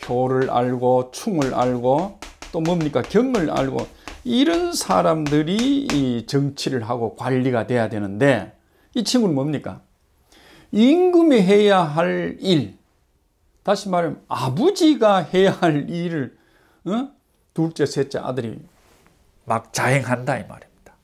표를 알고 충을 알고 또 뭡니까 경을 알고 이런 사람들이 이 정치를 하고 관리가 돼야 되는데 이 친구는 뭡니까? 임금이 해야 할 일, 다시 말하면 아버지가 해야 할 일을 둘째 셋째 아들이 막 자행한다 이 말입니다.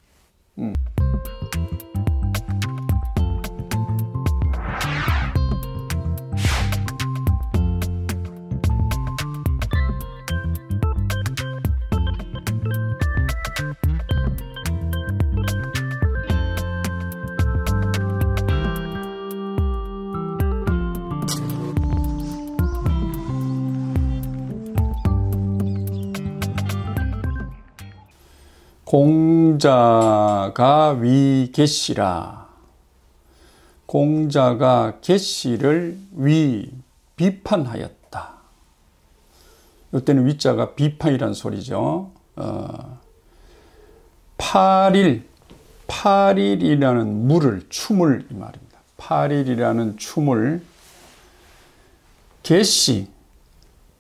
공자가 위 계시라. 공자가 계시를 위 비판하였다. 이때는 위자가 비판이란 소리죠. 8일이라는 물을 춤을 이 말입니다. 8일이라는 춤을 계시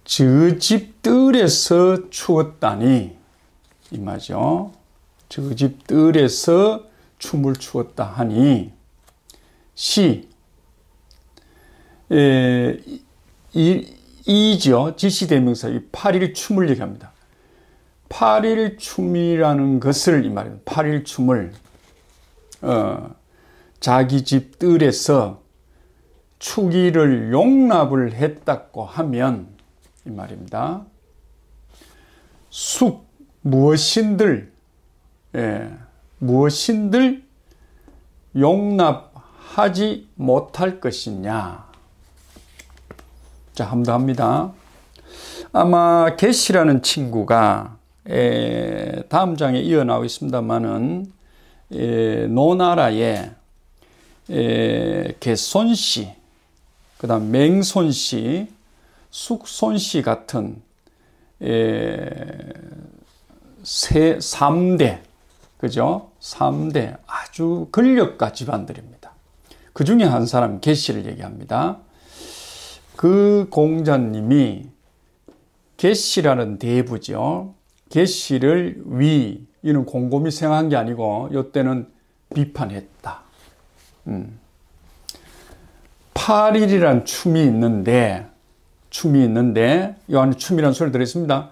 저 집 뜰에서 추었다니 이 말이죠. 저 집 뜰에서 춤을 추었다 하니 이죠. 지시대명사 이 8일 춤을 얘기합니다. 8일 춤이라는 것을 이 말입니다. 8일 춤을 자기 집 뜰에서 추기를 용납을 했다고 하면 이 말입니다. 무엇인들 용납하지 못할 것이냐. 자, 한번 더 합니다. 아마 계시라는 친구가 다음 장에 이어 나오고 있습니다만은 노나라의 개손씨, 그 다음 맹손씨, 숙손씨 같은 3대, 그죠? 3대 아주 권력가 집안들입니다. 그 중에 한 사람 계시를 얘기합니다. 그 공자님이 계시라는 대부죠. 계시를 이는 곰곰이 생각한 게 아니고 이때는 비판했다. 8일이란 춤이 있는데 이 안에 춤이라는 소리를 들었습니다.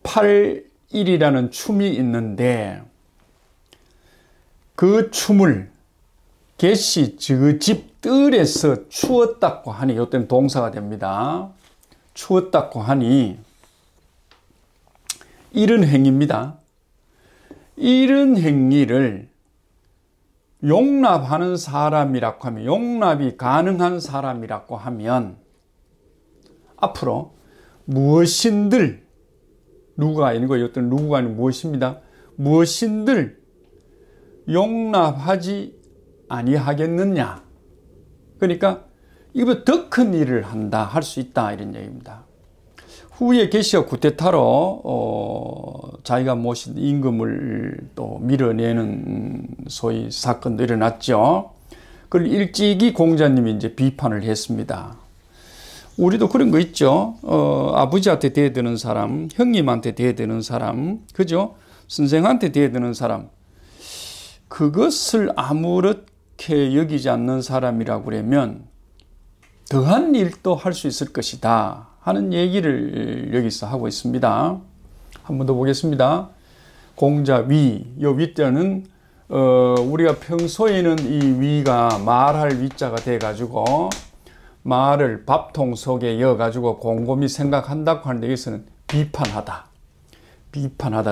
8일이라는 춤이 있는데 그 춤을 계시 저 집 뜰에서 추었다고 하니 이때는 동사가 됩니다. 추었다고 하니 이런 행위입니다. 이런 행위를 용납하는 사람이라고 하면 용납이 가능한 사람이라고 하면 앞으로 무엇인들 누구가 아니고 이것들은 누구가 아니고 무엇입니다. 무엇인들 용납하지 아니하겠느냐. 그러니까 이보다 더 큰 일을 한다 할 수 있다 이런 얘기입니다. 후에 계시가 쿠데타로 자기가 모신 임금을 또 밀어내는 소위 사건도 일어났죠. 그걸 일찍이 공자님이 이제 비판을 했습니다. 우리도 그런 거 있죠. 아버지한테 대드는 사람, 형님한테 대드는 사람, 그죠? 선생한테 대드는 사람. 그것을 아무렇게 여기지 않는 사람이라고 그러면 더한 일도 할 수 있을 것이다 하는 얘기를 여기서 하고 있습니다. 한 번 더 보겠습니다. 공자 위, 이 위자는 우리가 평소에는 이 위가 말할 위자가 돼가지고 말을 밥통 속에 이어가지고 곰곰이 생각한다고 하는데 여기서는 비판하다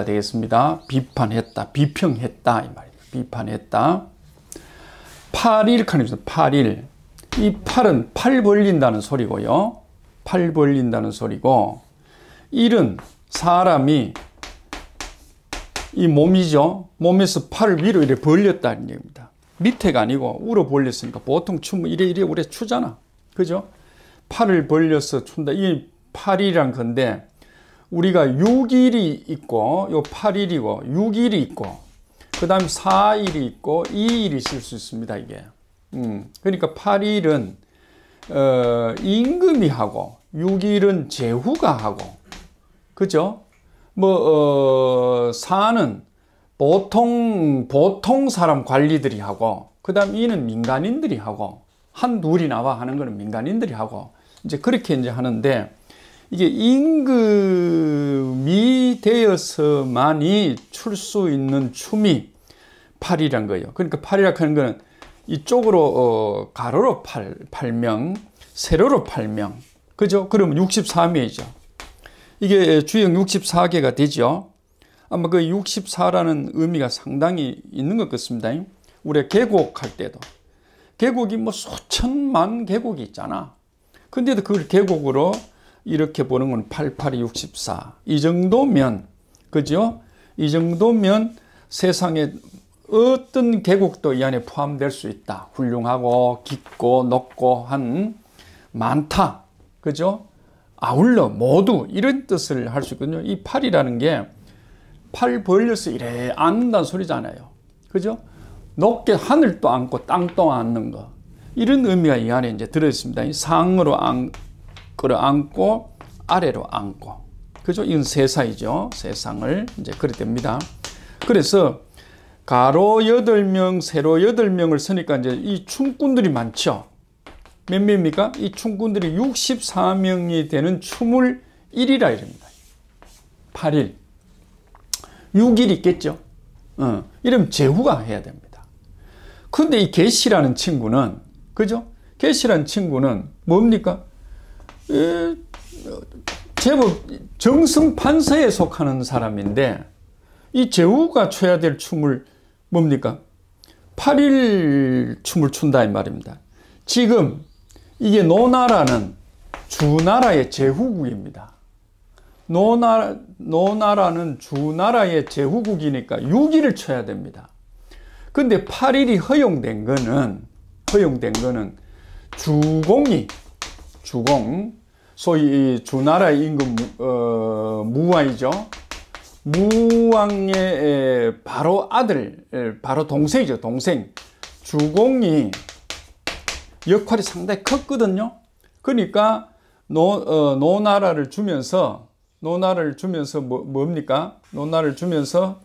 되겠습니다. 비판했다, 비평했다 이 말입니다. 비판했다. 8일 칸입니다. 8일. 이 팔은 팔 벌린다는 소리고요. 팔 벌린다는 소리고, 일은 사람이 이 몸이죠. 몸에서 팔을 위로 이렇게 벌렸다는 얘기입니다. 밑에가 아니고 우로 벌렸으니까 보통 춤을 이래 우래 추잖아. 그죠? 팔을 벌려서 춘다. 이 8일이란 건데 우리가 6일이 있고 요 8일이고 6일이 있고 그 다음 4일이 있고 2일이 있을 수 있습니다. 이게. 그러니까 8일은 임금이 하고 6일은 제후가 하고, 그죠? 사는 보통 사람 관리들이 하고, 그 다음 이는 민간인들이 하고, 한둘이 나와 하는 거는 민간인들이 하고, 이제 그렇게 이제 하는데, 이게 임금이 되어서만이 출 수 있는 춤이 8이란 거예요. 그러니까 8이라고 하는 거는 이쪽으로 가로로 8명, 세로로 8명. 그죠? 그러면 64명이죠. 이게 주역 64개가 되죠. 아마 그 64라는 의미가 상당히 있는 것 같습니다. 우리가 계곡할 때도. 계곡이 뭐 수천만 계곡이 있잖아. 근데도 그걸 계곡으로 이렇게 보는 건 8, 8이 64. 이 정도면, 그죠? 이 정도면 세상에 어떤 계곡도 이 안에 포함될 수 있다. 훌륭하고 깊고 높고 한 많다. 그죠? 아울러 모두 이런 뜻을 할 수 있거든요. 이 8이라는 게 팔 벌려서 이래 앉는다는 소리잖아요. 그죠? 높게 하늘도 앉고 땅도 앉는 거. 이런 의미가 이 안에 이제 들어있습니다. 상으로 끌어안고 아래로 앉고. 그죠? 이건 세상이죠. 세상을 이제 그래 됩니다. 그래서 가로 8명, 세로 8명을 쓰니까 이제 이 춤꾼들이 많죠. 몇 명입니까? 이 춤꾼들이 64명이 되는 춤을 1이라 이럽니다. 8일. 6일 있겠죠. 이러면 제후가 해야 됩니다. 근데 이 계시라는 친구는, 그죠? 계시라는 친구는 뭡니까? 제법 정승판서에 속하는 사람인데, 이 제후가 춰야 될 춤을 뭡니까? 8일 춤을 춘다 이 말입니다. 지금 이게 노나라는 주나라의 제후국입니다. 노나라는 주나라의 제후국이니까 6일을 쳐야 됩니다. 근데 8일이 허용된 거는 주공, 소위 주나라의 임금 무왕이죠. 무왕의 바로 아들, 바로 동생이죠. 동생. 주공이 역할이 상당히 컸거든요. 그러니까 노나라를 주면서 뭡니까? 노나라를 주면서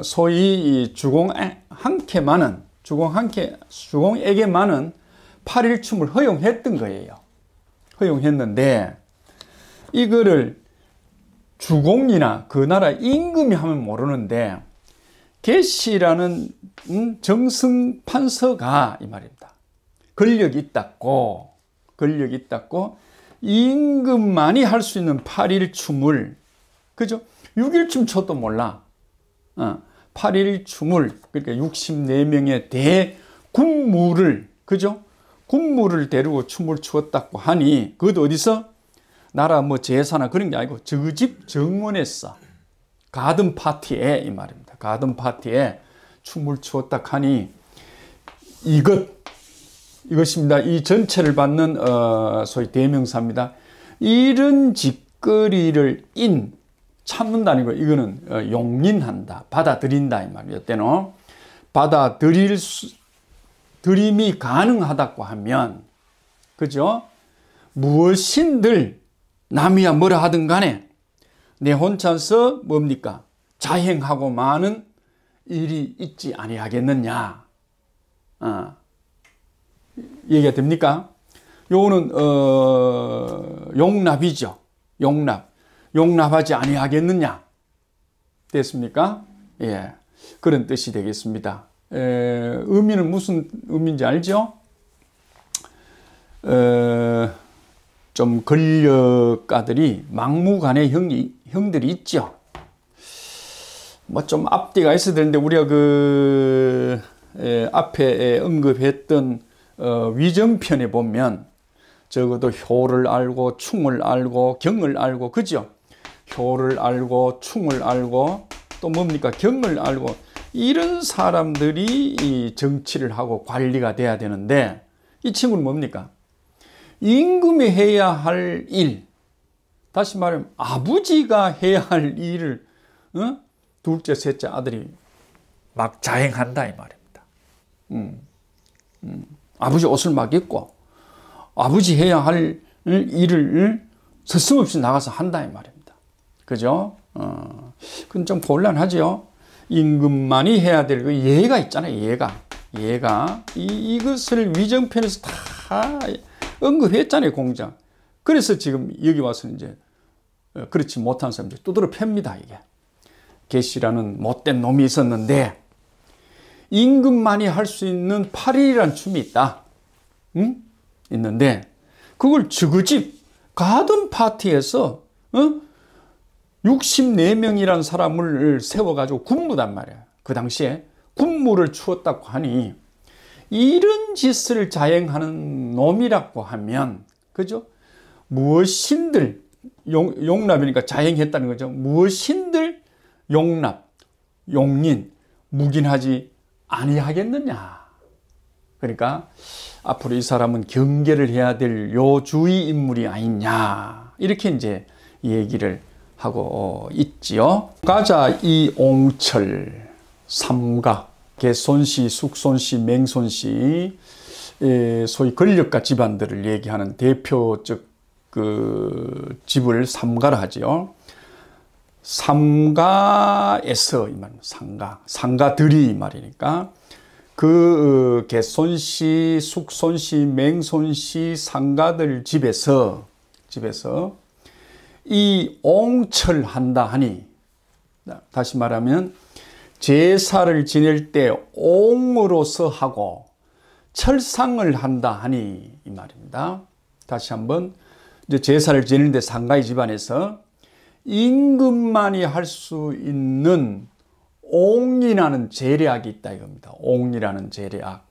소위 주공에게만은 8일 춤을 허용했던 거예요. 허용했는데 이거를 주공이나 그 나라 임금이 하면 모르는데 계시라는 정승판서가 이 말입니다. 권력이 있다고 임금만이 할 수 있는 8일 춤을, 그죠? 6일 춤 춰도 몰라. 8일 춤을, 그러니까 64명의 대군무를, 그죠? 군무를 데리고 춤을 추었다고 하니, 그것도 어디서? 나라 뭐 제사나 그런 게 아니고 저 집 정원에서 가든 파티에 이 말입니다. 가든 파티에 춤을 추었다 하니 이것입니다. 이 전체를 받는 소위 대명사입니다. 이런 짓거리를 참는다는 거 이거는 용인한다, 받아들인다 이 말이에요. 때는 받아들임이 가능하다고 하면, 그죠? 무엇인들 남이야 뭐라 하든 간에 내 혼자서 뭡니까? 자행하고 마는 일이 있지 아니하겠느냐. 얘기가 됩니까? 요거는 용납이죠. 용납하지 아니하겠느냐. 됐습니까? 예, 그런 뜻이 되겠습니다. 의미는 무슨 의미인지 알죠? 좀 권력가들이 막무가내 형들이 있죠. 뭐 좀 앞뒤가 있어야 되는데 우리가 앞에 언급했던 위정편에 보면 적어도 효를 알고 충을 알고 경을 알고, 그죠? 효를 알고 충을 알고 또 뭡니까? 경을 알고 이런 사람들이 이 정치를 하고 관리가 돼야 되는데 이 친구는 뭡니까? 임금이 해야 할 일, 다시 말하면 아버지가 해야 할 일을 둘째, 셋째 아들이 막 자행한다 이 말입니다. 아버지 옷을 막 입고 아버지 해야 할 일을 서슴없이 나가서 한다 이 말입니다. 그죠? 그건 좀 곤란하죠. 임금만이 해야 될 그 예가 있잖아요. 예가 이것을 위정편에서 다 언급했잖아요. 공장. 그래서 지금 여기 와서 이제 그렇지 못한 사람들이 두드러 팹니다. 이게 계시라는 못된 놈이 있었는데 임금만이 할 수 있는 8일이라는 춤이 있다. 응? 있는데 그걸 저그집 가든 파티에서 64명이라는 사람을 세워가지고 군무단 말이야. 그 당시에 군무를 추었다고 하니 이런 짓을 자행하는 놈이라고 하면 그죠? 무엇인들 용납이니까 자행했다는 거죠. 무엇인들 용인 묵인하지 아니하겠느냐. 그러니까 앞으로 이 사람은 경계를 해야 될 요주의 인물이 아니냐. 이렇게 이제 얘기를 하고 있지요. 가자 이옹철 삼가 개손씨, 숙손씨, 맹손씨 소위 권력가 집안들을 얘기하는 대표적 그 집을 삼가라 하지요. 삼가에서 이 말입니다. 상가들이 이 말이니까 그 개손씨, 숙손씨, 맹손씨 상가들 집에서 이 옹철한다 하니 다시 말하면 제사를 지낼 때 옹으로서 하고 철상을 한다 하니 이 말입니다. 다시 한번 이제 제사를 지내는데 상가의 집안에서 임금만이 할 수 있는 옹이라는 제례악이 있다 이겁니다. 옹이라는 제례악.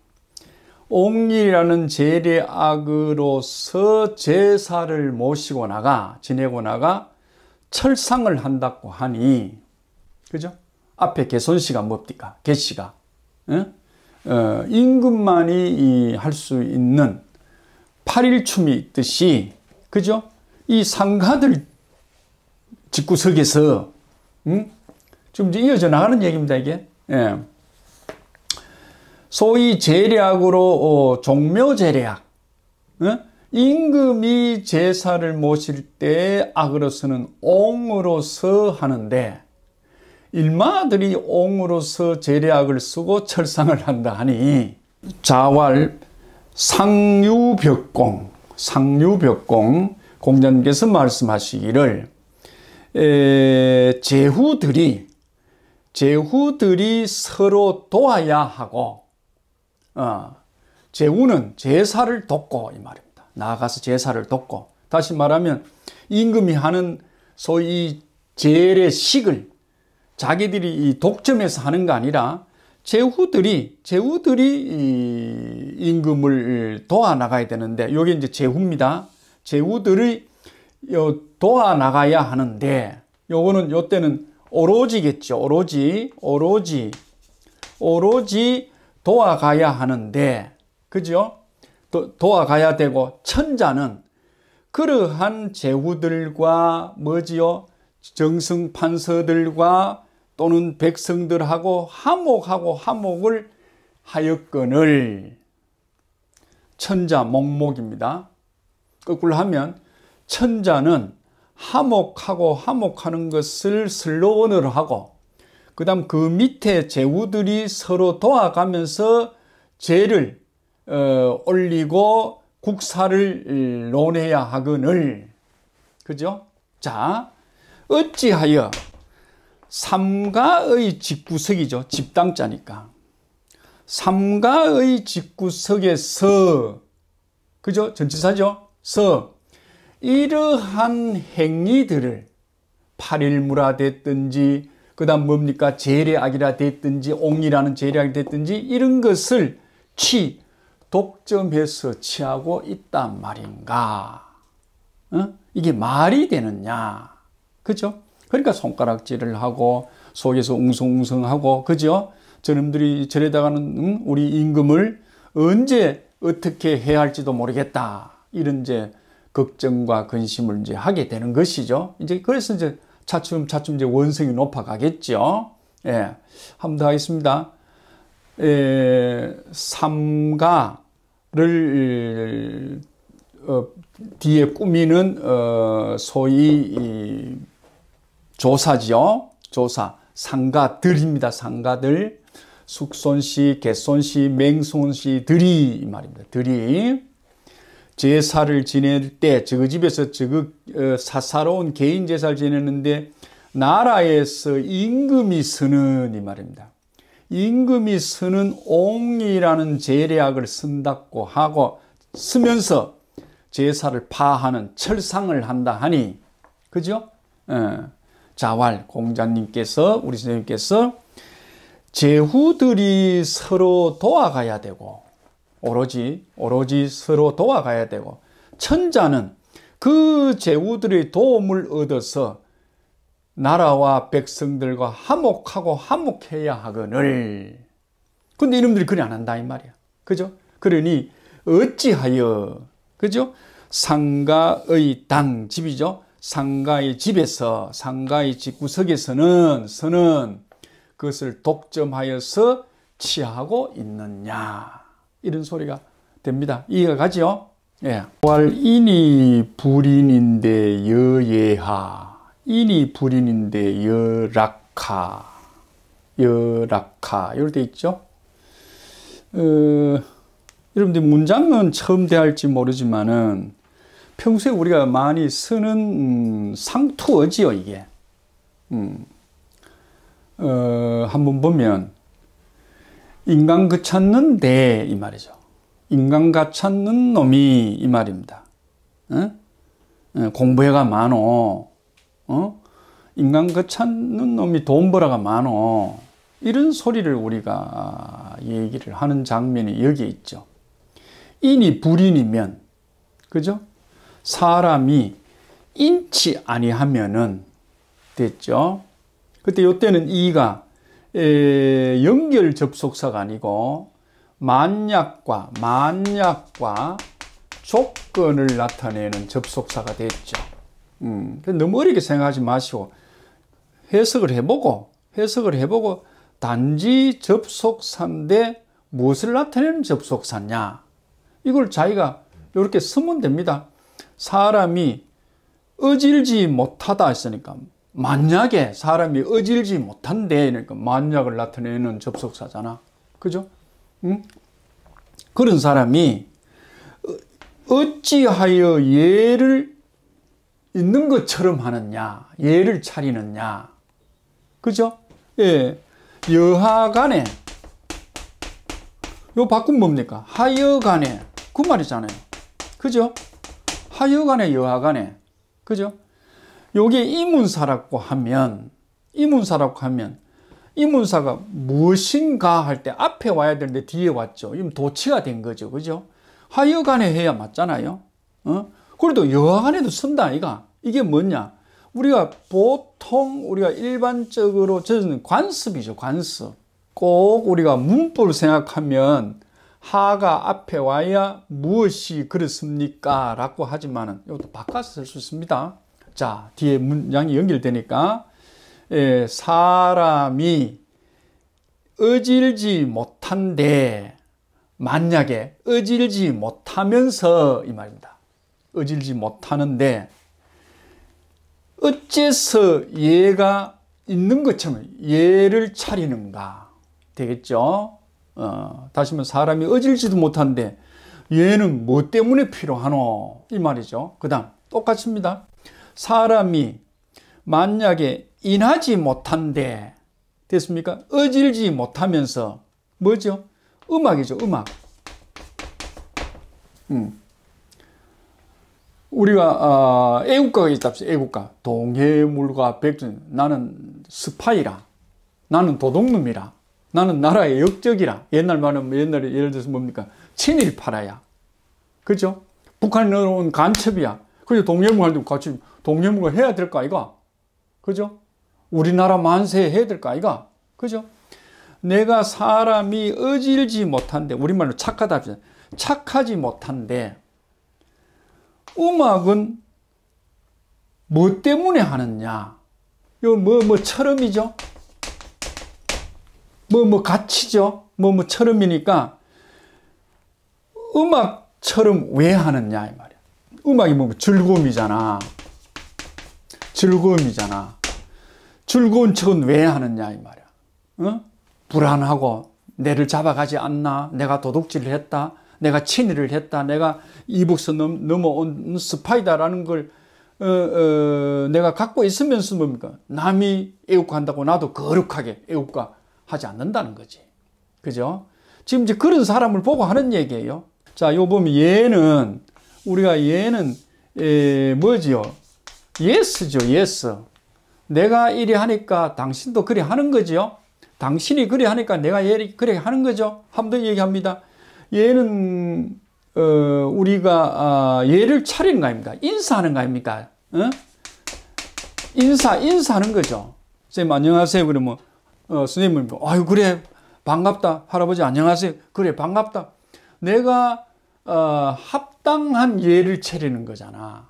옹이라는 제례악으로서 제사를 모시고 지내고 나가 철상을 한다고 하니, 그죠? 앞에 개손씨가 뭡니까? 개씨가. 임금만이 할 수 있는 8일춤이 있듯이, 그죠? 이 상가들 집구석에서, 좀 이제 이어져 나가는 얘기입니다, 이게. 예. 소위 제례악으로 종묘제례악. 임금이 제사를 모실 때 악으로서는 옹으로서 하는데 일마들이 옹으로서 제례악을 쓰고 철상을 한다 하니 자왈 상유벽공 공자님께서 말씀하시기를 제후들이 서로 도와야 하고 제후는 제사를 돕고 이 말입니다. 나아가서 제사를 돕고, 다시 말하면 임금이 하는 소위 제례식을 자기들이 이 독점해서 하는 거 아니라 제후들이 이 임금을 도와 나가야 되는데, 요게 이제 제후입니다. 제후들이 도와 나가야 하는데, 요거는 요때는 오로지겠죠. 오로지 도와가야 하는데, 그죠? 도와가야 되고, 천자는 그러한 제후들과 정승판서들과 또는 백성들하고 화목을 하였거늘. 천자 목목입니다. 거꾸로 하면 천자는 화목하는 것을 슬로건으로 하고, 그 다음 그 밑에 제후들이 서로 도와가면서 제를 올리고 국사를 논해야 하거늘. 그죠? 자, 어찌하여 삼가의 집구석이죠. 집당자니까. 삼가의 집구석에서, 그죠? 전치사죠? 이러한 행위들을 8일무라 됐든지, 그 다음 뭡니까? 제례악이라 됐든지, 옹이라는 제례악이 됐든지, 이런 것을 독점해서 취하고 있단 말인가? 이게 말이 되느냐? 그죠? 그러니까 손가락질을 하고, 속에서 웅성웅성하고, 그죠? 저놈들이 저래다가는 우리 임금을 언제 어떻게 해야 할지도 모르겠다. 이런 이제 걱정과 근심을 이제 하게 되는 것이죠. 이제 그래서 이제 차츰 이제 원성이 높아가겠죠. 예. 한 번 더 하겠습니다. 삼가를 뒤에 꾸미는 소위 조사지요. 조사. 상가들입니다. 상가들. 숙손씨, 개손씨, 맹손씨, 들이 이 말입니다. 들이. 제사를 지낼 때 저그 집에서 사사로운 개인 제사를 지내는데 나라에서 임금이 쓰는 이 말입니다. 임금이 쓰는 옹이라는 제례약을 쓴다고 하고 쓰면서 제사를 파하는 철상을 한다 하니 그죠? 자왈 공자님께서 우리 선생님께서 제후들이 서로 도와가야 되고 오로지 서로 도와가야 되고 천자는 그 제후들의 도움을 얻어서 나라와 백성들과 화목하고 화목해야 하거늘. 근데 이놈들이 그래 안 한다 이 말이야. 그죠? 그러니 어찌하여 그죠? 상가의 당 집이죠. 상가의 집에서 상가의 집구석에서는 그것을 독점하여서 취하고 있느냐 이런 소리가 됩니다. 이해가 가죠? 예. 인이 불인인데 여예하 인이 불인인데 여락하 이럴 때 있죠. 여러분들 문장은 처음 대할지 모르지만은 평소에 우리가 많이 쓰는 상투어지요 이게. 한번 보면 인간 그 찾는데 이 말이죠. 인간 가 찾는 놈이 이 말입니다. 공부해가 많어. 인간 그 찾는 놈이 돈 벌어가 많어. 이런 소리를 우리가 얘기를 하는 장면이 여기에 있죠. 인이 불인이면 그죠? 사람이 인치 아니하면은 됐죠. 그때 요때는 이가 연결 접속사가 아니고 만약과 조건을 나타내는 접속사가 됐죠. 너무 어렵게 생각하지 마시고 해석을 해보고 단지 접속사인데 무엇을 나타내는 접속사냐 이걸 자기가 이렇게 쓰면 됩니다. 사람이 어질지 못하다 했으니까 만약에 사람이 어질지 못한데 그러니까 만약을 나타내는 접속사잖아. 그죠? 그런 사람이 어찌하여 예를 있는 것처럼 하느냐, 예를 차리느냐. 그죠? 예. 여하간에 요 바꾸면 뭡니까? 하여간에 그 말이잖아요. 그죠? 하여간에 여하간에 그죠? 요게 이문사라고 하면 이문사가 무엇인가 할 때 앞에 와야 되는데 뒤에 왔죠. 이건 도치가 된 거죠. 그죠? 하여간에 해야 맞잖아요. 그래도 여하간에도 쓴다 아이가. 이게 뭐냐? 우리가 보통 우리가 일반적으로 저는 관습이죠. 관습. 꼭 우리가 문법을 생각하면 하가 앞에 와야 무엇이 그렇습니까? 라고 하지만은 이것도 바꿔서 쓸 수 있습니다. 자, 뒤에 문장이 연결되니까 사람이 어질지 못한데 만약에 어질지 못하면서 이 말입니다. 어질지 못하는데 어째서 얘가 있는 것처럼 얘를 차리는가 되겠죠. 다시 말해 사람이 어질지도 못한데 얘는 뭐 때문에 필요하노 이 말이죠. 그 다음 똑같습니다. 사람이 만약에 인하지 못한데 됐습니까? 어질지 못하면서 뭐죠? 음악이죠. 음악. 우리가 애국가가 있다. 애국가. 동해물과 백전. 나는 스파이라. 나는 도둑놈이라. 나는 나라의 역적이라. 옛날 말하면 옛날에 예를 들어서 뭡니까? 친일파라야. 그죠? 북한에 넣어온 간첩이야. 그죠? 동해물과 같이 동해물과 해야 될까 이거? 그죠? 우리나라 만세 해야 될까 이거? 그죠? 내가 사람이 어질지 못한데 우리말로 착하다 합시다. 착하지 못한데 음악은 뭐 때문에 하느냐? 이거 뭐처럼이죠? 가치죠? 처럼이니까 음악처럼 왜 하느냐 이 말이야. 음악이 뭐 즐거움이잖아. 즐거움이잖아. 즐거운 척은 왜 하느냐 이 말이야. 어? 불안하고 내를 잡아가지 않나, 내가 도둑질을 했다, 내가 친일을 했다, 내가 이북서 넘어온 스파이다라는 걸 내가 갖고 있으면서 뭡니까? 남이 애국한다고 나도 거룩하게 애국하지 않는다는 거지. 그죠? 지금 이제 그런 사람을 보고 하는 얘기예요. 자, 요 보면 얘는 우리가 얘는 뭐지요? 예스죠, 예스. 내가 이리 하니까 당신도 그리 하는 거지요. 당신이 그리 하니까 내가 그리 하는 거죠. 한 번 더 얘기합니다. 얘는 우리가 얘를 차리는 거 아닙니까? 인사하는 거 아닙니까? 어? 인사하는 거죠. 선생님 안녕하세요. 그러면 선생님은 아유 그래 반갑다. 할아버지 안녕하세요. 그래 반갑다. 내가 합당한 예를 차리는 거잖아.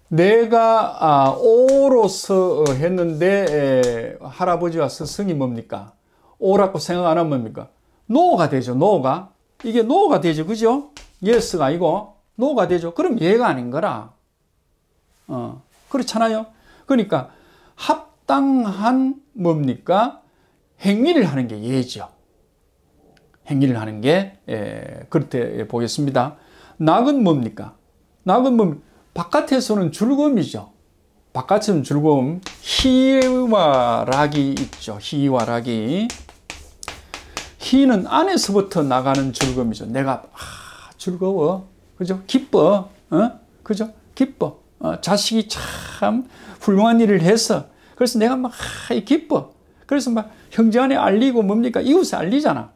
내가 오로서 했는데 할아버지와 스승이 뭡니까? 오라고 생각 안 하면 뭡니까? 노가 되죠. 노가. 이게 노가 되죠. 그죠? 예스가 아니고 노가 되죠. 그럼 예가 아닌 거라. 그렇잖아요. 그러니까 합당한 뭡니까? 행위를 하는 게 예죠. 행위를 하는 게 그렇게 보겠습니다. 낙은 뭡니까? 낙은 뭡니까? 바깥에서는 즐거움이죠. 바깥에서는 즐거움. 희와 락이 있죠. 희와 락이. 희는 안에서부터 나가는 즐거움이죠. 내가 즐거워. 그죠? 기뻐. 그죠? 기뻐. 자식이 참 훌륭한 일을 해서 그래서 내가 막 기뻐. 그래서 막 형제 안에 알리고 뭡니까? 이웃에 알리잖아.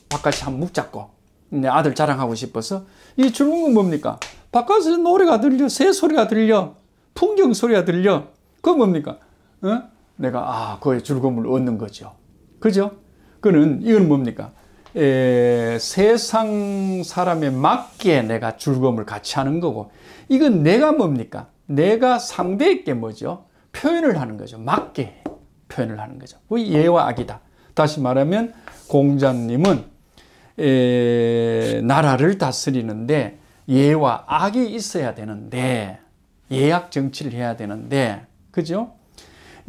바깥이 한 묵 잡고 내 아들 자랑하고 싶어서. 이 즐거운 건 뭡니까? 바깥에서 노래가 들려, 새 소리가 들려, 풍경 소리가 들려. 그건 뭡니까? 내가 그의 즐거움을 얻는 거죠. 그죠? 이건 뭡니까? 세상 사람에 맞게 내가 즐거움을 같이 하는 거고, 이건 내가 뭡니까? 내가 상대에게 뭐죠? 표현을 하는 거죠. 맞게 표현을 하는 거죠. 그 예와 악이다. 다시 말하면 공자님은 나라를 다스리는데 예와 악이 있어야 되는데, 예악 정치를 해야 되는데, 그죠?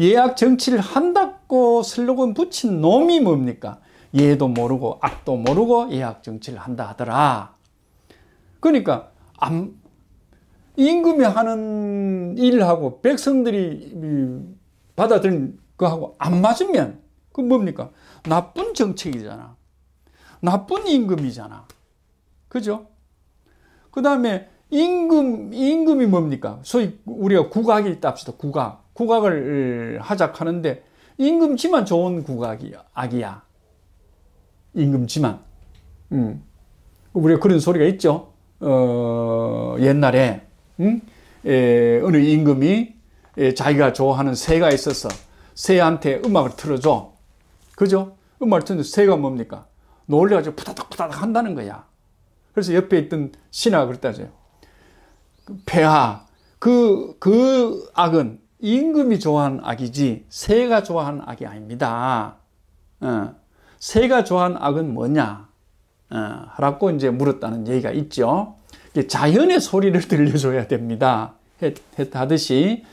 예악 정치를 한다고 슬로건 붙인 놈이 뭡니까? 예도 모르고 악도 모르고 예악 정치를 한다 하더라. 그러니까 임금이 하는 일하고 백성들이 받아들인 거하고 안 맞으면 그 뭡니까? 나쁜 정책이잖아. 나쁜 임금이잖아. 그죠? 그 다음에 임금이 뭡니까? 소위 우리가 국악이 있다 합시다. 국악을 하작하는데 임금지만 좋은 악이야. 임금지만. 우리가 그런 소리가 있죠. 옛날에 어느 임금이 자기가 좋아하는 새가 있어서 새한테 음악을 틀어줘. 그죠? 음악을 틀는데 새가 뭡니까? 놀래가지고 푸다닥 한다는 거야. 그래서 옆에 있던 신하가 그랬다죠. 폐하, 그 악은 임금이 좋아하는 악이지 새가 좋아하는 악이 아닙니다. 새가 좋아하는 악은 뭐냐? 하라고 이제 물었다는 얘기가 있죠. 자연의 소리를 들려줘야 됩니다. 하듯이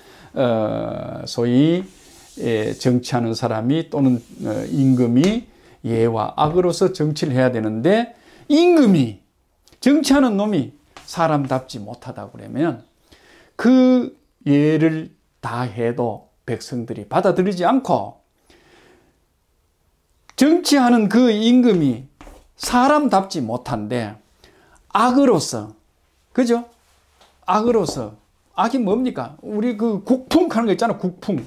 소위 정치하는 사람이 또는 임금이 예와 악으로서 정치를 해야 되는데, 임금이 정치하는 놈이 사람답지 못하다 그러면 그 예를 다 해도 백성들이 받아들이지 않고, 정치하는 그 임금이 사람답지 못한데 악으로서, 그죠? 악으로서. 악이 뭡니까? 우리 그 국풍 하는 거 있잖아. 국풍.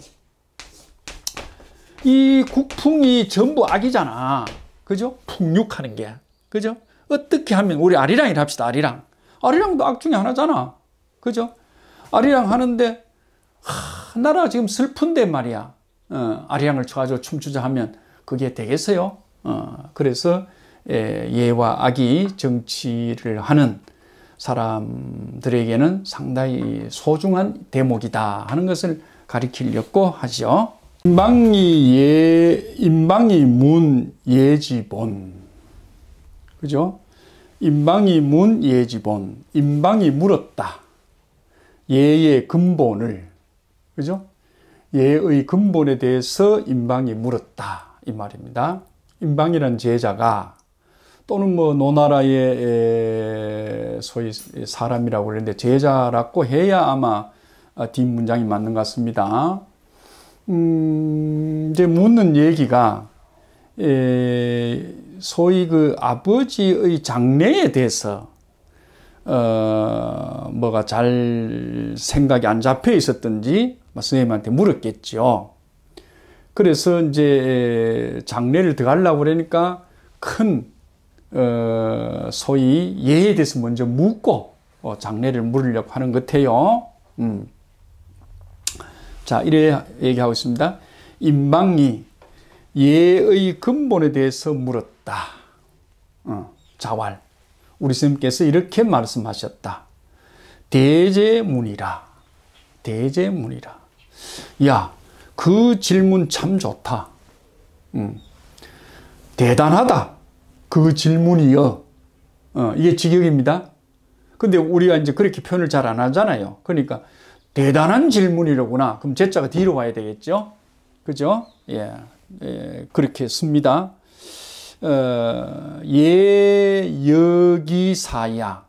이 국풍이 전부 악이잖아. 그죠? 풍육하는 게. 그죠? 어떻게 하면, 우리 아리랑이라 합시다. 아리랑도 악 중에 하나잖아. 그죠? 아리랑 하는데 나라 지금 슬픈데 말이야. 아리랑을 쳐가지고 춤추자 하면 그게 되겠어요? 그래서 예와 악이 정치를 하는 사람들에게는 상당히 소중한 대목이다 하는 것을 가리키려고 하죠. 인방이 문, 예지본. 그죠? 임방이 문 예지본, 임방이 물었다. 예의 근본을, 그죠? 예의 근본에 대해서 임방이 물었다. 이 말입니다. 임방이라는 제자가 또는 뭐 노나라의 소위 사람이라고 그러는데 제자라고 해야 아마 뒷문장이 맞는 것 같습니다. 이제 묻는 얘기가 소위 그 아버지의 장래에 대해서 뭐가 잘 생각이 안 잡혀 있었던지 선생님한테 물었겠죠. 그래서 이제 장례를 들어가려고 그러니까 큰 소위 예에 대해서 먼저 묻고 장례를 물으려고 하는 것 같아요. 자, 이래 얘기하고 있습니다. 임방이 예의 근본에 대해서 물었다. 자왈. 우리 스님께서 이렇게 말씀하셨다. 대제문이라. 대제문이라. 야, 그 질문 참 좋다. 대단하다. 그 질문이요. 이게 직역입니다. 근데 우리가 이제 그렇게 표현을 잘 안 하잖아요. 그러니까 대단한 질문이로구나. 그럼 제자가 뒤로 가야 되겠죠? 그죠? 예, 그렇게 씁니다. 예여기사야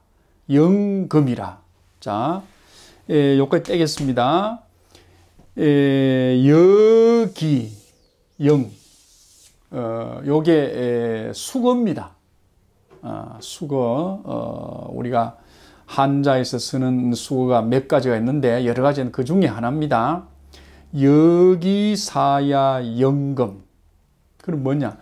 영금이라. 자, 여기까지 떼겠습니다. 여기 영, 요게 수거입니다. 수거. 우리가 한자에서 쓰는 수거가 몇 가지가 있는데 여러 가지는 그 중에 하나입니다. 여기사야 영금. 그럼 뭐냐?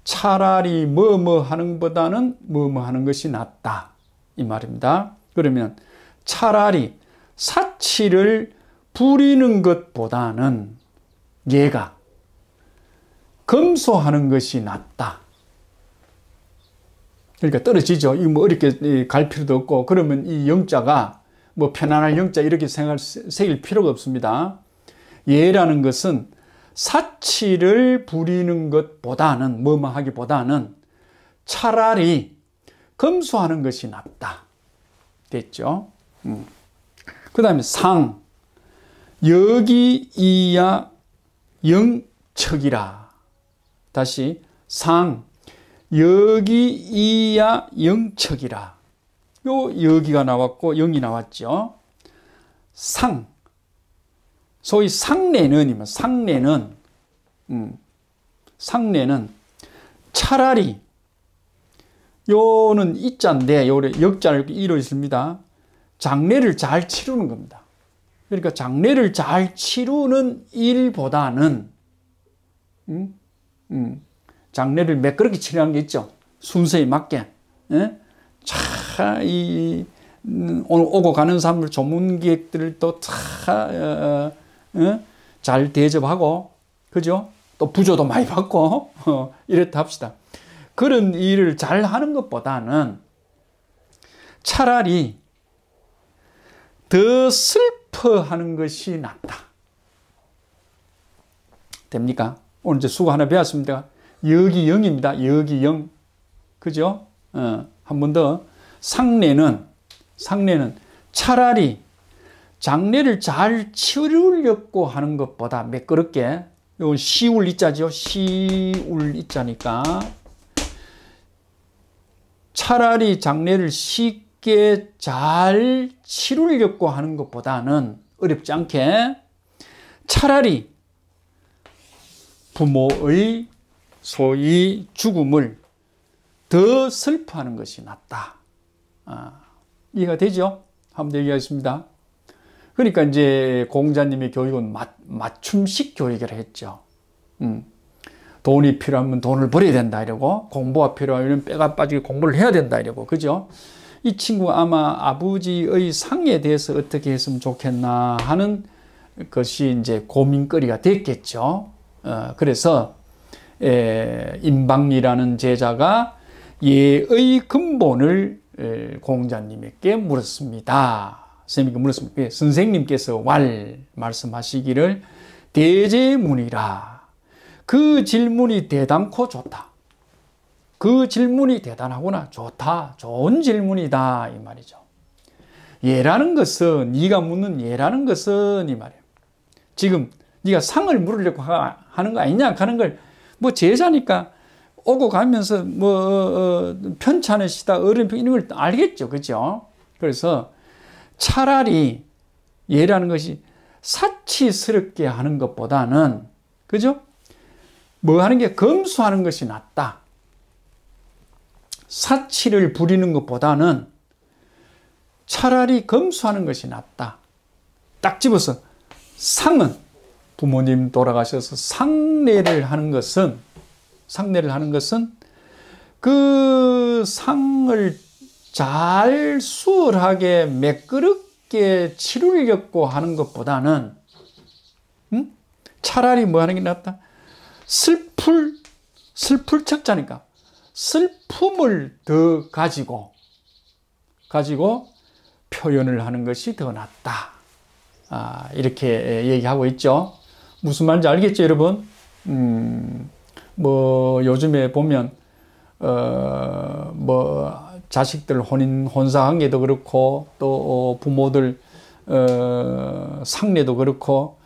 차라리 뭐뭐 하는 것보다는 뭐뭐 하는 것이 낫다. 이 말입니다. 그러면 차라리 사치를 부리는 것보다는 얘가 검소하는 것이 낫다. 그러니까 떨어지죠. 이거 뭐 어렵게 갈 필요도 없고, 그러면 이 영자가 뭐 편안할 영자 이렇게 새길 필요가 없습니다. 예라는 것은 사치를 부리는 것보다는, 뭐뭐 하기보다는 차라리 검소하는 것이 낫다. 됐죠? 그 다음에 상. 여기 이야 영척이라. 다시 상. 여기 이야 영척이라. 요 여기가 나왔고 영이 나왔죠. 상. 소위 상례는 상례는 차라리 요는 이자인데 요래 역자를 이렇게 이루어 있습니다. 장례를 잘 치르는 겁니다. 그러니까 장례를 잘 치르는 일보다는 장례를 매끄럽게 치르는 게 있죠. 순서에 맞게. 오늘 오고 가는 사람들 조문객들도 잘 대접하고, 그죠? 또 부조도 많이 받고 이렇다 합시다. 그런 일을 잘 하는 것보다는 차라리 더 슬퍼하는 것이 낫다. 됩니까? 오늘 이제 수고 하나 배웠습니다. 여기영입니다. 여기영. 그죠? 한 번 더. 상례는 차라리 장례를 잘 치르려고 하는 것보다 매끄럽게, 이건 시울 이자죠. 시울 이자니까. 차라리 장례를 쉽게 잘 치르려고 하는 것보다는 어렵지 않게 차라리 부모의 소위 죽음을 더 슬퍼하는 것이 낫다. 이해가 되죠? 한번 얘기하겠습니다. 그러니까 이제 공자님의 교육은 맞춤식 교육을 했죠. 돈이 필요하면 돈을 벌어야 된다 이러고, 공부가 필요하면 뼈가 빠지게 공부를 해야 된다 이러고, 그죠? 이 친구가 아마 아버지의 상에 대해서 어떻게 했으면 좋겠나 하는 것이 이제 고민거리가 됐겠죠. 그래서 임방리라는 제자가 예의 근본을 공자님에게 물었습니다. 선생님께 물었습니다. 선생님께서 말씀하시기를 대제문이라. 그 질문이 대담코 좋다. 그 질문이 대단하구나. 좋다. 좋은 질문이다. 이 말이죠. 예라는 것은, 네가 묻는 예라는 것은 이 말이에요. 지금 네가 상을 물으려고 하는 거 아니냐 하는 걸, 뭐 제자니까 오고 가면서 뭐 편찮으시다, 어른편 이런 걸 알겠죠. 그죠? 그래서 차라리 예라는 것이 사치스럽게 하는 것보다는, 그죠? 뭐 하는 게 검소하는 것이 낫다. 사치를 부리는 것보다는 차라리 검소하는 것이 낫다. 딱 집어서 상은, 부모님 돌아가셔서 상례를 하는 것은 그 상을 잘 수월하게 매끄럽게 치르려고 하는 것보다는 차라리 뭐 하는 게 낫다. 슬플 척자니까 슬픔을 더 가지고 표현을 하는 것이 더 낫다. 이렇게 얘기하고 있죠. 무슨 말인지 알겠죠, 여러분? 뭐 요즘에 보면 뭐 자식들 혼사관계도 그렇고 또 부모들 상례도 그렇고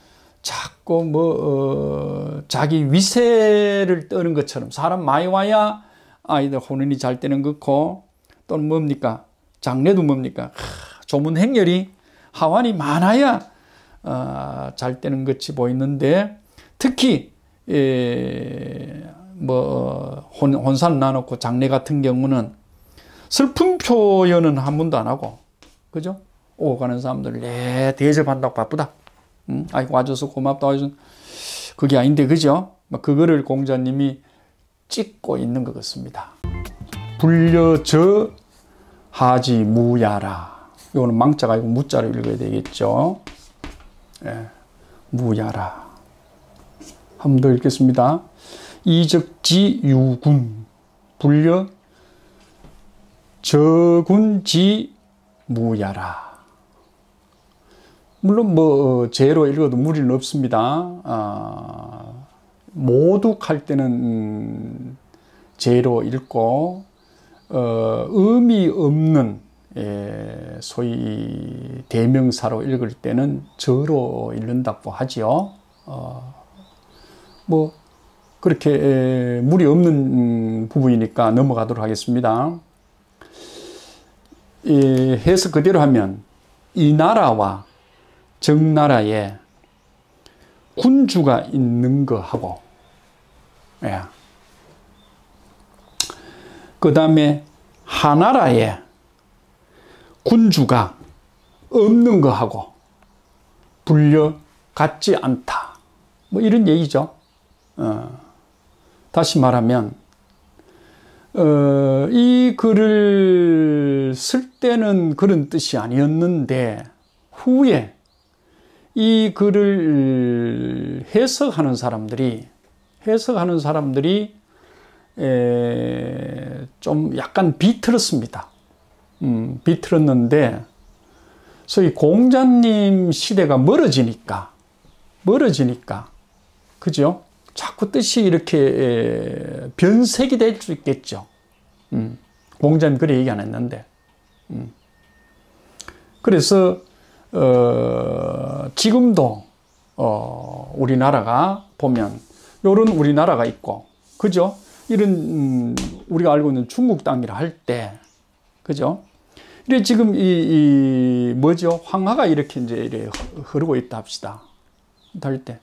자꾸 뭐 자기 위세를 떠는 것처럼 사람 많이 와야 아이들 혼인이 잘 되는 거고, 또는 뭡니까? 장례도 뭡니까? 조문 행렬이 하완이 많아야 잘 되는 것이 보이는데, 특히 뭐 혼산 나놓고 장례 같은 경우는 슬픈 표현은 한 번도 안 하고, 그죠? 오고 가는 사람들 네 대접한다고 바쁘다. 아이고 와줘서 고맙다. 그게 아닌데, 그죠? 그거를 공자님이 찍고 있는 것 같습니다. 불려저 하지 무야라. 이거는 망자가 아니고 무자로 읽어야 되겠죠. 예, 무야라. 한 번 더 읽겠습니다. 이적지 유군 불려 저군지 무야라. 물론 뭐 제로 읽어도 무리는 없습니다. 모독할 때는 제로 읽고 의미 없는 소위 대명사로 읽을 때는 저로 읽는다고 하지요. 뭐 그렇게 무리 없는 부분이니까 넘어가도록 하겠습니다. 해석 그대로 하면 이 나라와 정나라에 군주가 있는 거하고, 그 다음에 하나라에 군주가 없는 거하고 불려 같지 않다. 뭐 이런 얘기죠. 다시 말하면 이 글을 쓸 때는 그런 뜻이 아니었는데 후에 이 글을 해석하는 사람들이 좀 약간 비틀었습니다. 비틀었는데 소위 공자님 시대가 멀어지니까 그죠? 자꾸 뜻이 이렇게 변색이 될 수 있겠죠. 공자님 그래 얘기 안 했는데. 그래서 지금도 우리나라가 보면 요런 우리나라가 있고, 그죠? 이런 우리가 알고 있는 중국 땅이라 할 때, 그죠? 이래 지금 뭐죠? 황하가 이렇게 이제 이래 흐르고 있다 합시다. 할 때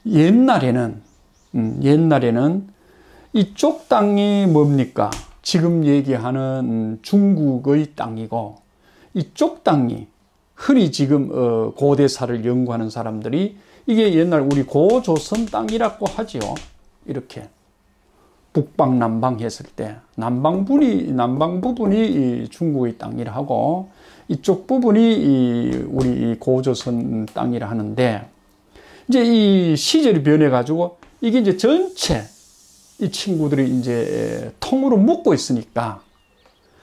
옛날에는 이쪽 땅이 뭡니까? 지금 얘기하는 중국의 땅이고, 이쪽 땅이 흔히 지금 고대사를 연구하는 사람들이 이게 옛날 우리 고조선 땅이라고 하지요. 이렇게 북방 남방 했을 때 남방 부분이 중국의 땅이라 하고 이쪽 부분이 우리 고조선 땅이라 하는데, 이제 이 시절이 변해 가지고 이게 이제 전체 이 친구들이 이제 통으로 묶고 있으니까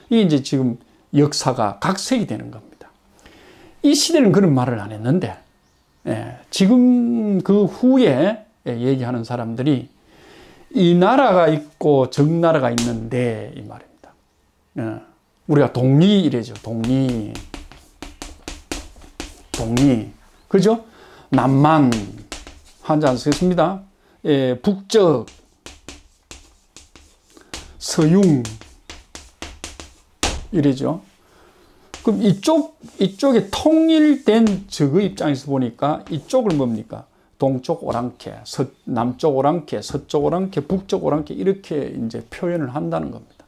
이게 이제 지금 역사가 각색이 되는 겁니다. 이 시대는 그런 말을 안 했는데, 지금 그 후에 얘기하는 사람들이 이 나라가 있고 적나라가 있는데 이 말입니다. 우리가 동리 이래죠. 동리. 그죠? 남만 한자 안 쓰겠습니다. 북적, 서융 이래죠. 그럼 이쪽에 통일된 적의 입장에서 보니까 이쪽을 뭡니까? 동쪽 오랑캐, 남쪽 오랑캐, 서쪽 오랑캐, 북쪽 오랑캐 이렇게 이제 표현을 한다는 겁니다.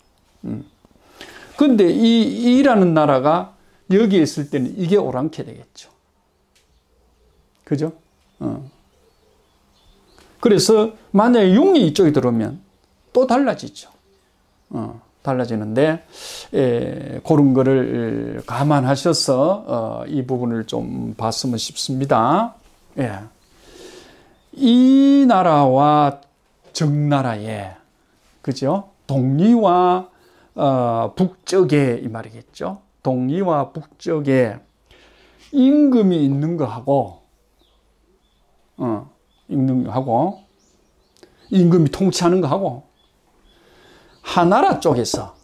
근데 이라는 나라가 여기에 있을 때는 이게 오랑캐 되겠죠. 그죠? 그래서 만약에 융이 이쪽에 들어오면 또 달라지죠. 달라지는데 그런 거를 감안하셔서 이 부분을 좀 봤으면 싶습니다. 예. 이 나라와 적나라에 그죠? 동리와 북쪽에 이 말이겠죠. 동리와 북쪽에 임금이 있는 거하고 임금이 통치하는 거하고 하나라 쪽에서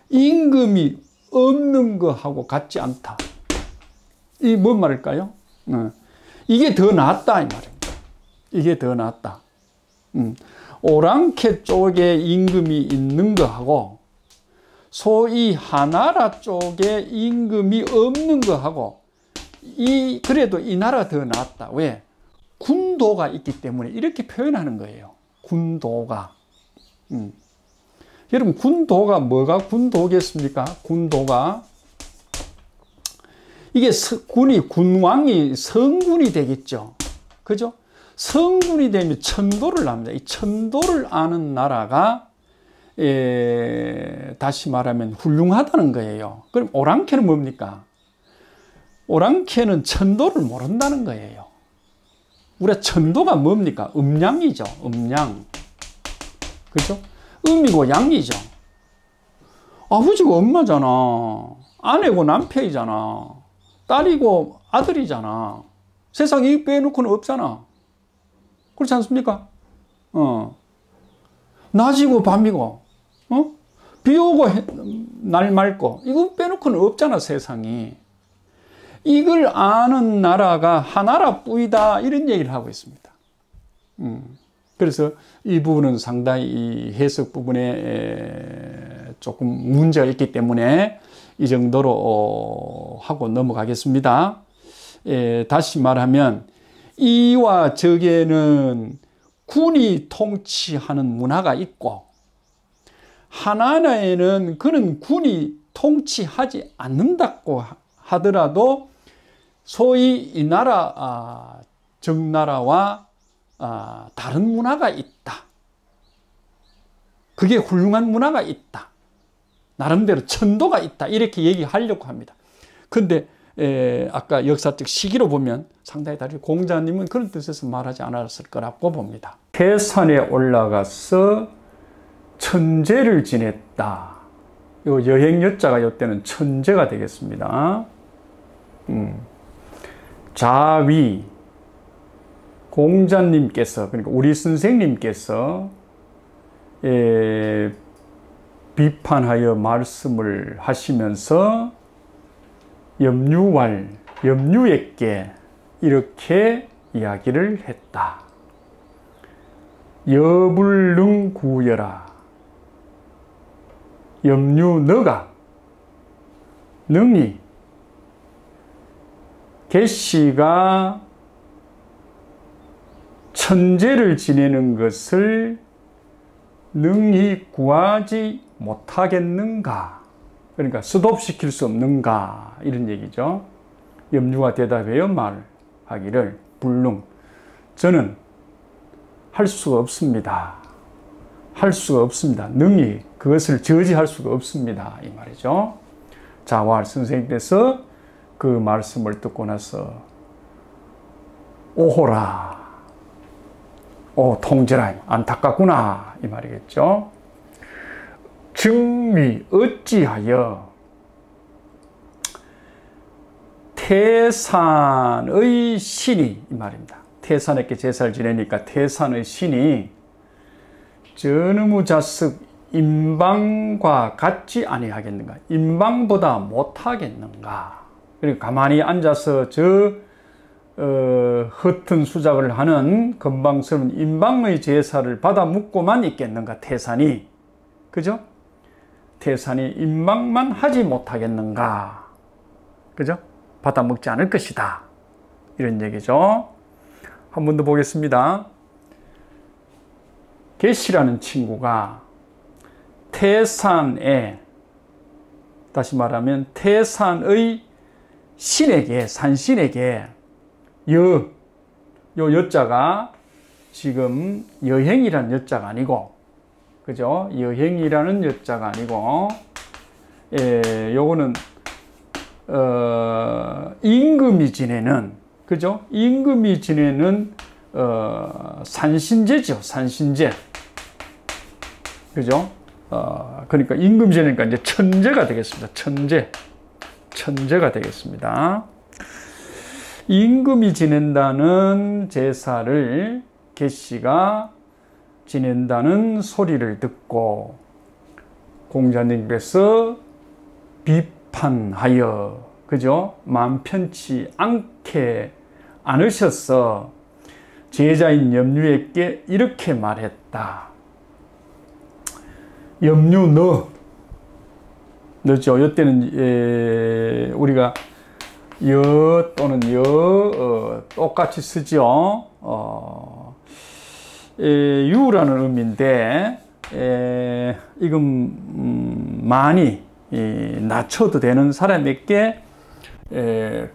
임금이 없는 거하고 같지 않다. 이 뭔 말일까요? 이게 더 낫다 이 말입니다. 이게 더 낫다. 오랑캐 쪽에 임금이 있는 거하고 소위 하나라 쪽에 임금이 없는 거하고 그래도 이 나라가 더 낫다. 왜? 군도가 있기 때문에 이렇게 표현하는 거예요. 군도가. 여러분 군도가 뭐가 군도겠습니까? 군도가 이게 군왕이 성군이 되겠죠. 그죠? 성군이 되면 천도를 압니다. 이 천도를 아는 나라가 다시 말하면 훌륭하다는 거예요. 그럼 오랑캐는 뭡니까? 오랑캐는 천도를 모른다는 거예요. 우리가 천도가 뭡니까? 음양이죠. 음양. 그죠? 음이고 양이죠. 아버지가 엄마잖아. 아내고 남편이잖아. 딸이고 아들이잖아. 세상에 이 빼놓고는 없잖아. 그렇지 않습니까? 낮이고 밤이고, 비 오고 날 맑고, 이거 빼놓고는 없잖아, 세상이. 이걸 아는 나라가 하나라 뿌이다, 이런 얘기를 하고 있습니다. 그래서 이 부분은 상당히 이 해석 부분에 조금 문제가 있기 때문에 이 정도로 하고 넘어가겠습니다. 다시 말하면 이와 적에는 군이 통치하는 문화가 있고 하나라에는 그는 군이 통치하지 않는다고 하더라도 소위 이 나라 적나라와 다른 문화가 있다. 그게 훌륭한 문화가 있다. 나름대로 천도가 있다. 이렇게 얘기하려고 합니다. 근데 아까 역사적 시기로 보면 상당히 다르죠. 공자님은 그런 뜻에서 말하지 않았을 거라고 봅니다. 태산에 올라가서 천재를 지냈다. 요 여행 여자가 이때는 천재가 되겠습니다. 자위 공자님께서 그러니까 우리 선생님께서 비판하여 말씀을 하시면서 염류에게 이렇게 이야기를 했다. 여불능 구여라. 염류 너가 능히 개씨가 천재를 지내는 것을 능히 구하지 못하겠는가? 그러니까 스톱시킬 수 없는가? 이런 얘기죠. 염류가 대답하여 말하기를 불능 저는 할 수가 없습니다. 할 수가 없습니다. 능히 그것을 저지할 수가 없습니다. 이 말이죠. 자왈 선생님께서 그 말씀을 듣고 나서 오호라. 오 통제라. 안타깝구나. 이 말이겠죠. 증미 어찌하여 태산의 신이 이 말입니다. 태산에게 제사를 지내니까 태산의 신이 전무자석 임방과 같지 아니하겠는가? 임방보다 못하겠는가? 그리고 가만히 앉아서 허튼 수작을 하는 건방스러운 임방의 제사를 받아 묻고만 있겠는가? 태산이. 그죠? 태산이 임방만 하지 못하겠는가? 그죠? 받아 먹지 않을 것이다. 이런 얘기죠. 한 번 더 보겠습니다. 계시라는 친구가 태산에, 다시 말하면 태산의 신에게, 산신에게 요 여자가 지금 여행이라는 여자가 아니고, 그죠? 여행이라는 여자가 아니고, 요거는 임금이 지내는, 그죠? 임금이 지내는 산신제죠. 산신제. 그죠? 그러니까 임금이 지내니까 이제 천제가 되겠습니다. 천제가 되겠습니다. 임금이 지낸다는 제사를 계시가 지낸다는 소리를 듣고 공자님께서 비판하여, 그죠? 마음 편치 않으셔서 제자인 염류에게 이렇게 말했다. 염류 너죠? 이때는 우리가 여 또는 똑같이 쓰죠. 유라는 의미인데 이건 많이 낮춰도 되는 사람에게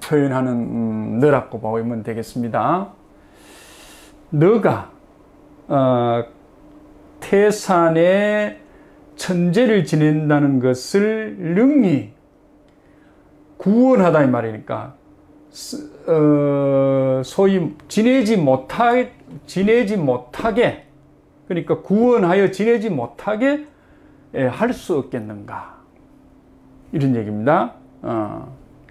표현하는 너라고 보면 되겠습니다. 너가 태산에 천제를 지낸다는 것을 능히 구원하다 이 말이니까, 소위 지내지 못하게, 그러니까 구원하여 지내지 못하게 할 수 없겠는가, 이런 얘기입니다.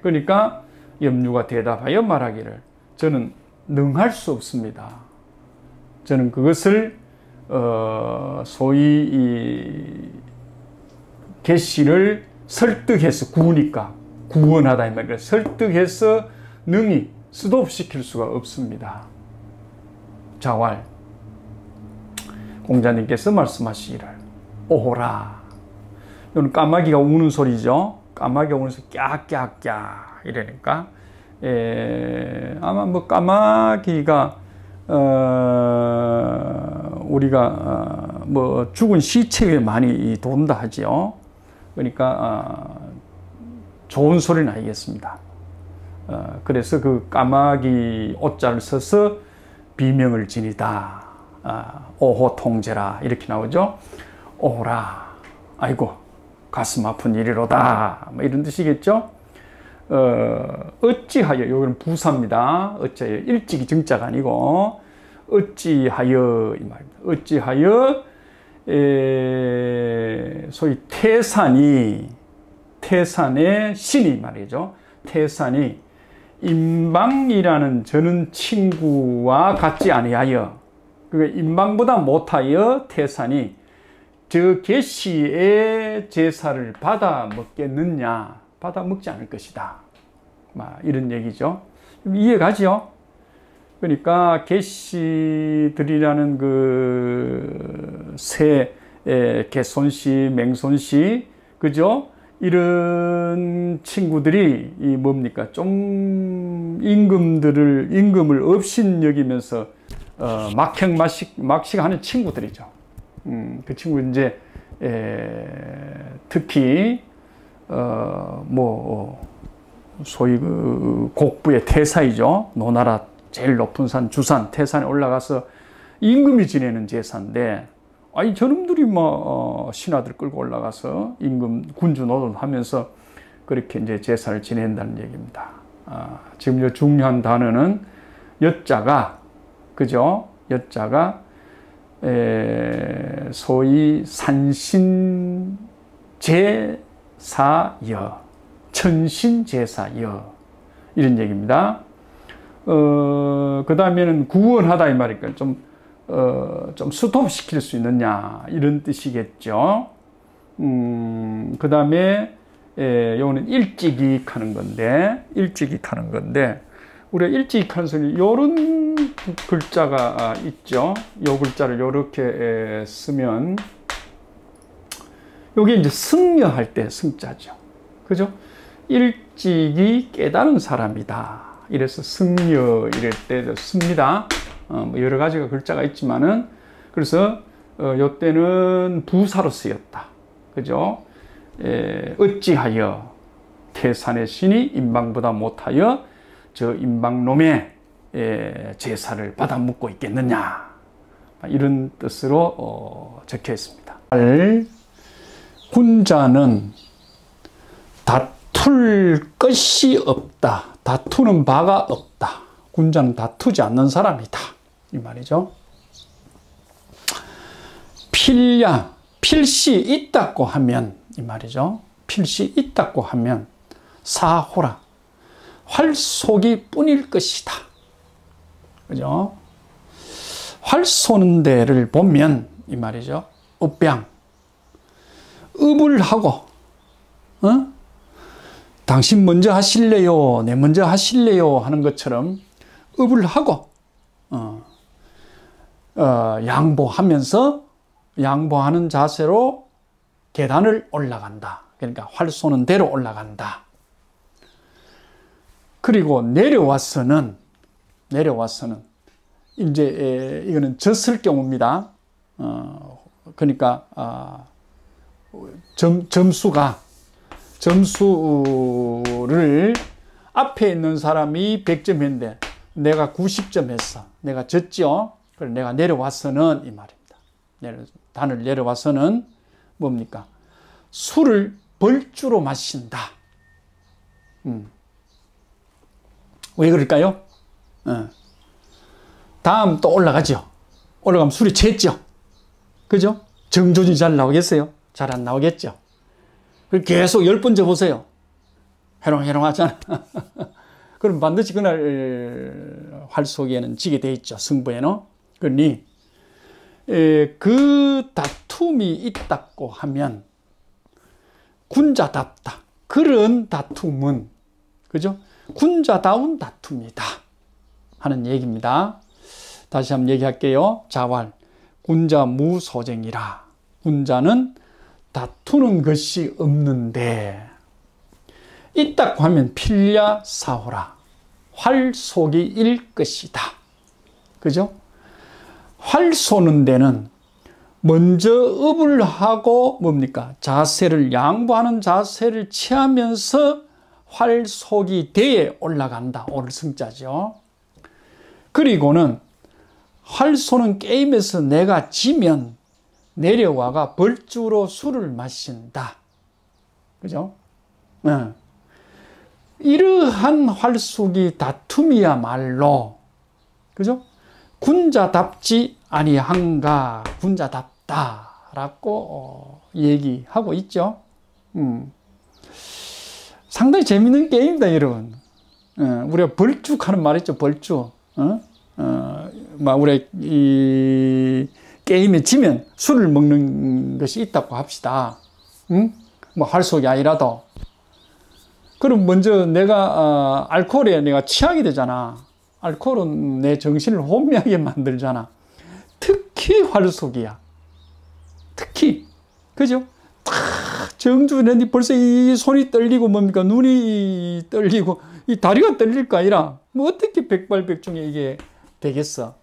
그러니까 염류가 대답하여 말하기를 저는 능할 수 없습니다. 저는 그것을 소위 이 계시를 설득해서 구원하다 이 말이에요. 설득해서 능히 스톱시킬 수가 없습니다. 자왈 공자님께서 말씀하시기를 오호라. 이건 까마귀가 우는 소리죠. 까마귀가 우는 소리 깍깍깍 이러니까 아마 뭐 까마귀가 우리가 뭐 죽은 시체 위에 많이 돈다 하지요. 그러니까 좋은 소리는 아니겠습니다. 그래서 그 까마귀 오자를 써서 비명을 지니다. 오호 통제라 이렇게 나오죠. 오호라, 아이고 가슴 아픈 일이로다, 뭐 이런 뜻이겠죠. 어찌하여, 여기는 부사입니다. 어찌하여, 일찍이 정자가 아니고 어찌하여 이 말입니다. 어찌하여 소위 태산의 신이 말이죠. 태산이 임방이라는 저는 친구와 같지 아니하여, 그러니까 임방보다 못하여 태산이 저 계시의 제사를 받아 먹겠느냐, 받아 먹지 않을 것이다, 이런 얘기죠. 이해가죠? 그러니까 계시들이라는 그 새, 개손씨, 맹손씨, 그죠? 이런 친구들이 이 뭡니까? 좀 임금을 업신여기면서 막식하는 친구들이죠. 그 친구 이제 특히 소위 그 곡부의 태사이죠. 노나라 제일 높은 산 주산 태산에 올라가서 임금이 지내는 제사인데, 아니 저놈들이 신하들 끌고 올라가서 임금 군주 노릇하면서 그렇게 이제 제사를 지낸다는 얘기입니다. 지금 이 중요한 단어는 여자가, 그죠? 여자가 소위 산신 제사여, 천신 제사여, 이런 얘기입니다. 그 다음에는 구원하다 이 말이니까 좀 좀 스톱시킬 수 있느냐 이런 뜻이겠죠. 그 다음에 요거는 일찍이 하는 건데 우리가 일찍이 하는 소리 요런 글자가 있죠. 요 글자를 요렇게 쓰면 요게 이제 승려할 때 승자죠. 그죠? 일찍이 깨달은 사람이다. 이래서 승려 이럴 때도 씁니다. 뭐 여러 가지가 글자가 있지만은 그래서 요 때는 부사로 쓰였다. 그죠? 어찌하여 태산의 신이 임방보다 못하여 저 임방놈의 제사를 받아 묻고 있겠느냐 이런 뜻으로 적혀 있습니다. 군자는 다툴 것이 없다. 다투는 바가 없다. 군자는 다투지 않는 사람이다. 이 말이죠. 필야, 필시 있다고 하면 이 말이죠. 필시 있다고 하면 사호라. 활쏘기 뿐일 것이다. 그죠? 활 쏘는 데를 보면 이 말이죠. up양. up을 하고, 당신 먼저 하실래요? 내 먼저 하실래요? 하는 것처럼 up을 하고, 양보하면서 양보하는 자세로 계단을 올라간다. 그러니까 활 쏘는 대로 올라간다. 그리고 내려와서는 이제 이거는 졌을 경우입니다. 그러니까 점수를 앞에 있는 사람이 100점 했는데 내가 90점 했어. 내가 졌죠. 그래 내가 내려와서는 이 말입니다. 단을 내려와서는 뭡니까? 술을 벌주로 마신다. 왜 그럴까요? 다음 또 올라가죠. 올라가면 술이 채죠. 그죠? 정조준이 잘 나오겠어요? 잘 안 나오겠죠. 계속 10번 져보세요. 해롱해롱 하잖아. 그럼 반드시 그날 활쏘기에는 지게 돼 있죠. 승부에는. 그러니 그 다툼이 있다고 하면 군자답다. 그런 다툼은 그죠? 군자다운 다툼이다 하는 얘기입니다. 다시 한번 얘기할게요. 자활 군자 무소쟁이라. 군자는 다투는 것이 없는데 있다고 하면 필야 사호라. 활 쏘기 일 것이다. 그죠? 활 쏘는 데는 먼저 업을 하고 뭡니까? 자세를 양보하는 자세를 취하면서 활 쏘기 대에 올라간다. 오늘 승자죠. 그리고는 활 쏘는 게임에서 내가 지면 내려와가 벌주로 술을 마신다. 그죠? 이러한 활 쏘기 다툼이야말로 그죠? 군자답지 아니한가 군자답다라고 얘기하고 있죠. 상당히 재밌는 게임이다, 여러분. 우리가 벌죽하는 말 있죠, 벌죽. 우리가 이 게임에 지면 술을 먹는 것이 있다고 합시다. 뭐 활쏘기 아니라도. 그럼 먼저 내가 알코올에 내가 취하게 되잖아. 알코올은 내 정신을 혼미하게 만들잖아. 특히 활쏘기야. 특히. 그죠? 딱 정주했는데 벌써 이 손이 떨리고 뭡니까? 눈이 떨리고 이 다리가 떨릴 거 아니라 뭐 어떻게 백발백중에 이게 되겠어?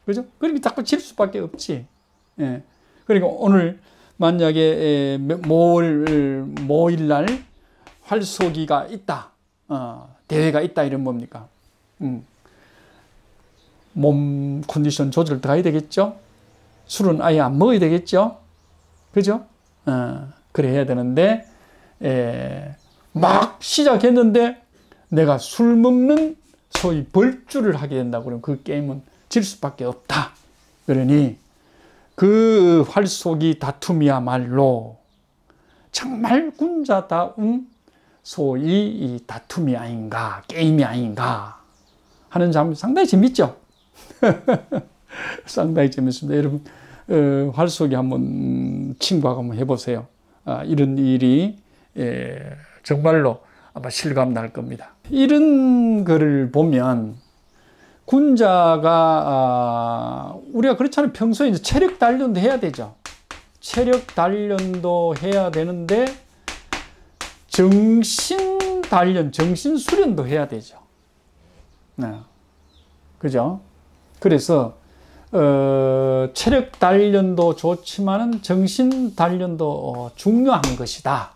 그죠? 그러니까 자꾸 질 수밖에 없지. 예. 그러니까 오늘 만약에 모일날 활쏘기가 있다. 대회가 있다 이런 뭡니까? 몸 컨디션 조절 더 해야 되겠죠? 술은 아예 안 먹어야 되겠죠? 그죠? 그래 해야 되는데, 막 시작했는데, 내가 술 먹는 소위 벌주를 하게 된다고 그러면 그 게임은 질 수밖에 없다. 그러니, 그 활쏘기 다툼이야말로 정말 군자다운 소위 이 다툼이 아닌가, 게임이 아닌가 하는 점 상당히 재밌죠? 상당히 재밌습니다. 여러분, 활쏘기 한번 친구하고 한번 해보세요. 이런 일이 정말로 아마 실감 날 겁니다. 이런 거를 보면 군자가 우리가 그렇잖아요. 평소에 이제 체력 단련도 해야 되죠. 체력 단련도 해야 되는데 정신 단련, 정신 수련도 해야 되죠. 그죠? 그래서 체력 단련도 좋지만은 정신 단련도 중요한 것이다.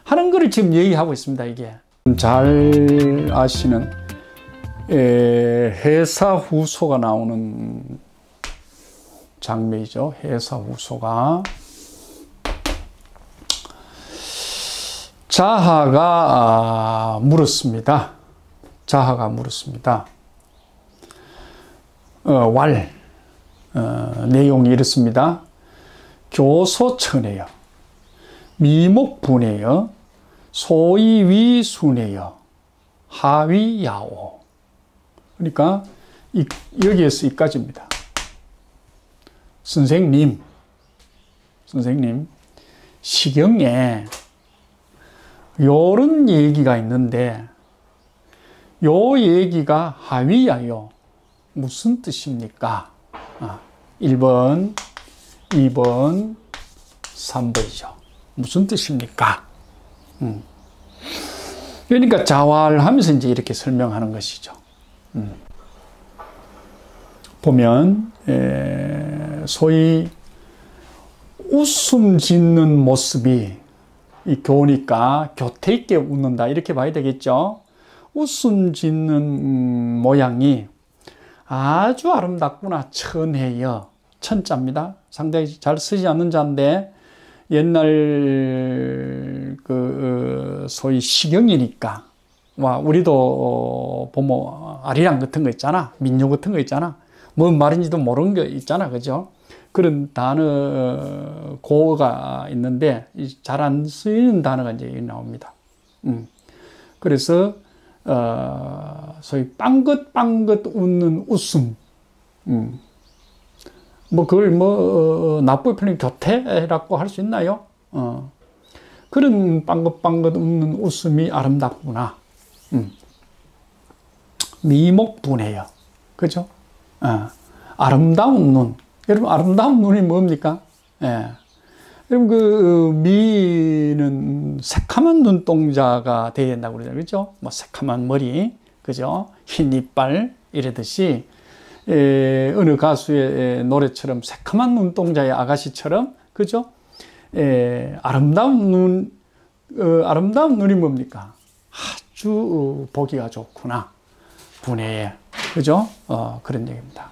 하는 거를 지금 얘기하고 있습니다. 이게 잘 아시는 해사후소가 나오는 장면이죠. 해사후소가 자하가 물었습니다. 자하가 물었습니다. 내용이 이렇습니다. 교소천에여 미목분에여 소이위순에여 하위야오. 그러니까 여기에서 이까지입니다. 선생님 시경에 요런 얘기가 있는데 요 얘기가 하위야요. 무슨 뜻입니까? 1번, 2번, 3번이죠. 무슨 뜻입니까? 그러니까 자활하면서 이제 이렇게 설명하는 것이죠. 보면 소위 웃음 짓는 모습이 이 교니까 교태 있게 웃는다 이렇게 봐야 되겠죠. 웃음 짓는 모양이 아주 아름답구나. 천혜여. 천자입니다. 상당히 잘 쓰지 않는 자인데 옛날 소위 시경이니까 우리도 보면 아리랑 같은 거 있잖아. 민요 같은 거 있잖아. 뭔 말인지도 모르는 거 있잖아. 그죠? 그런 단어 고어가 있는데 잘 안 쓰이는 단어가 이제 나옵니다. 그래서 소위 빵긋빵긋 웃는 웃음. 그걸 나쁘게 표현 교태라고 할 수 있나요? 그런 빵긋빵긋 웃는 웃음이 아름답구나. 미목분해요. 그죠? 아름다운 눈. 여러분, 아름다운 눈이 뭡니까? 여러분, 미는 새카만 눈동자가 되어야 된다고 그러잖아요. 그죠? 새카만 머리, 그죠? 흰 이빨, 이러듯이, 어느 가수의 노래처럼 새카만 눈동자의 아가씨처럼, 그죠? 아름다운 눈이 뭡니까? 아주 보기가 좋구나. 분해에. 그죠? 그런 얘기입니다.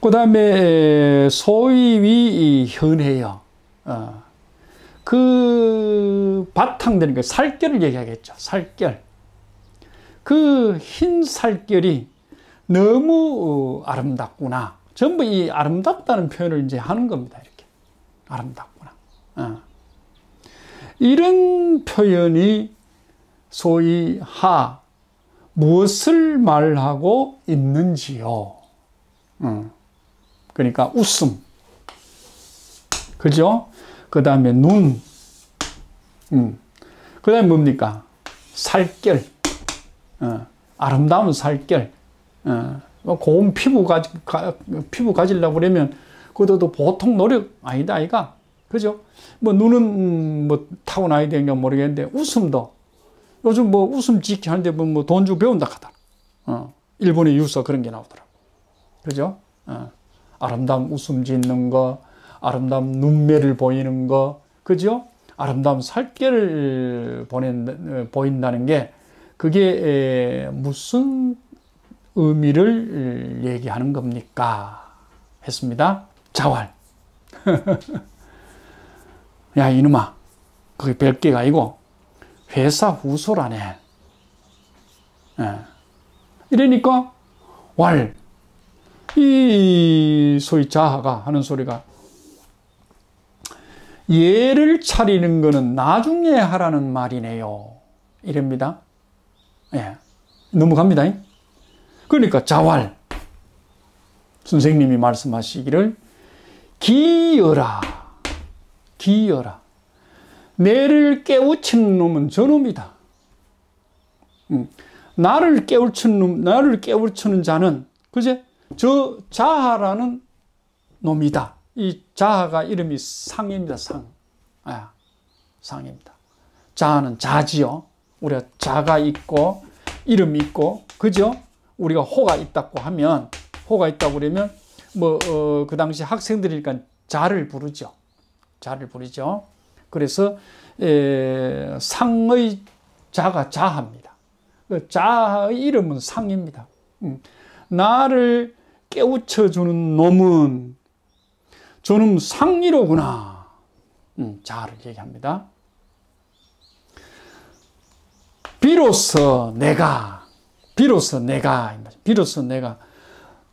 그 다음에 소위위 현해요. 그 바탕되는 그 살결을 얘기하겠죠. 살결. 그 흰 살결이 너무 아름답구나. 전부 이 아름답다는 표현을 이제 하는 겁니다. 이렇게. 아름답구나. 이런 표현이 소위 무엇을 말하고 있는지요. 그러니까 웃음. 그죠? 그 다음에 눈. 그 다음에 뭡니까? 살결. 아름다운 살결. 고운 피부 가지려고 그러면 그것도 보통 노력 아니다, 아이가? 그죠? 눈은 타고나야 되는가 모르겠는데, 웃음도. 요즘 웃음 짓기 하는데 돈 주고 배운다 하다. 일본의 유서 그런 게 나오더라고. 그죠? 아름다운 웃음 짓는 거, 아름다운 눈매를 보이는 거, 그죠? 아름다운 살결을 보인다는 게 그게 무슨 의미를 얘기하는 겁니까? 했습니다. 자활. 야, 이놈아. 그게 100개가 아니고 회사 후소라네. 이러니까 이 소위 자하가 하는 소리가 예를 차리는 거는 나중에 하라는 말이네요. 이럽니다. 넘어갑니다. 그러니까 자활. 선생님이 말씀하시기를 기어라, 기어라. 내를 깨우치는 놈은 저놈이다. 나를 깨우치는 자는 그제 저 자하라는 놈이다. 이 자하가 이름이 상입니다. 상. 상입니다. 자하는 자지요. 우리가 자가 있고 이름이 있고 그죠? 우리가 호가 있다고 하면 호가 있다고 그러면 그 당시 학생들이니까 자를 부르죠. 자를 부르죠. 그래서 상의 자가 자합니다. 자의 이름은 상입니다. 나를 깨우쳐주는 놈은 저놈 상이로구나. 자를 얘기합니다. 비로소 내가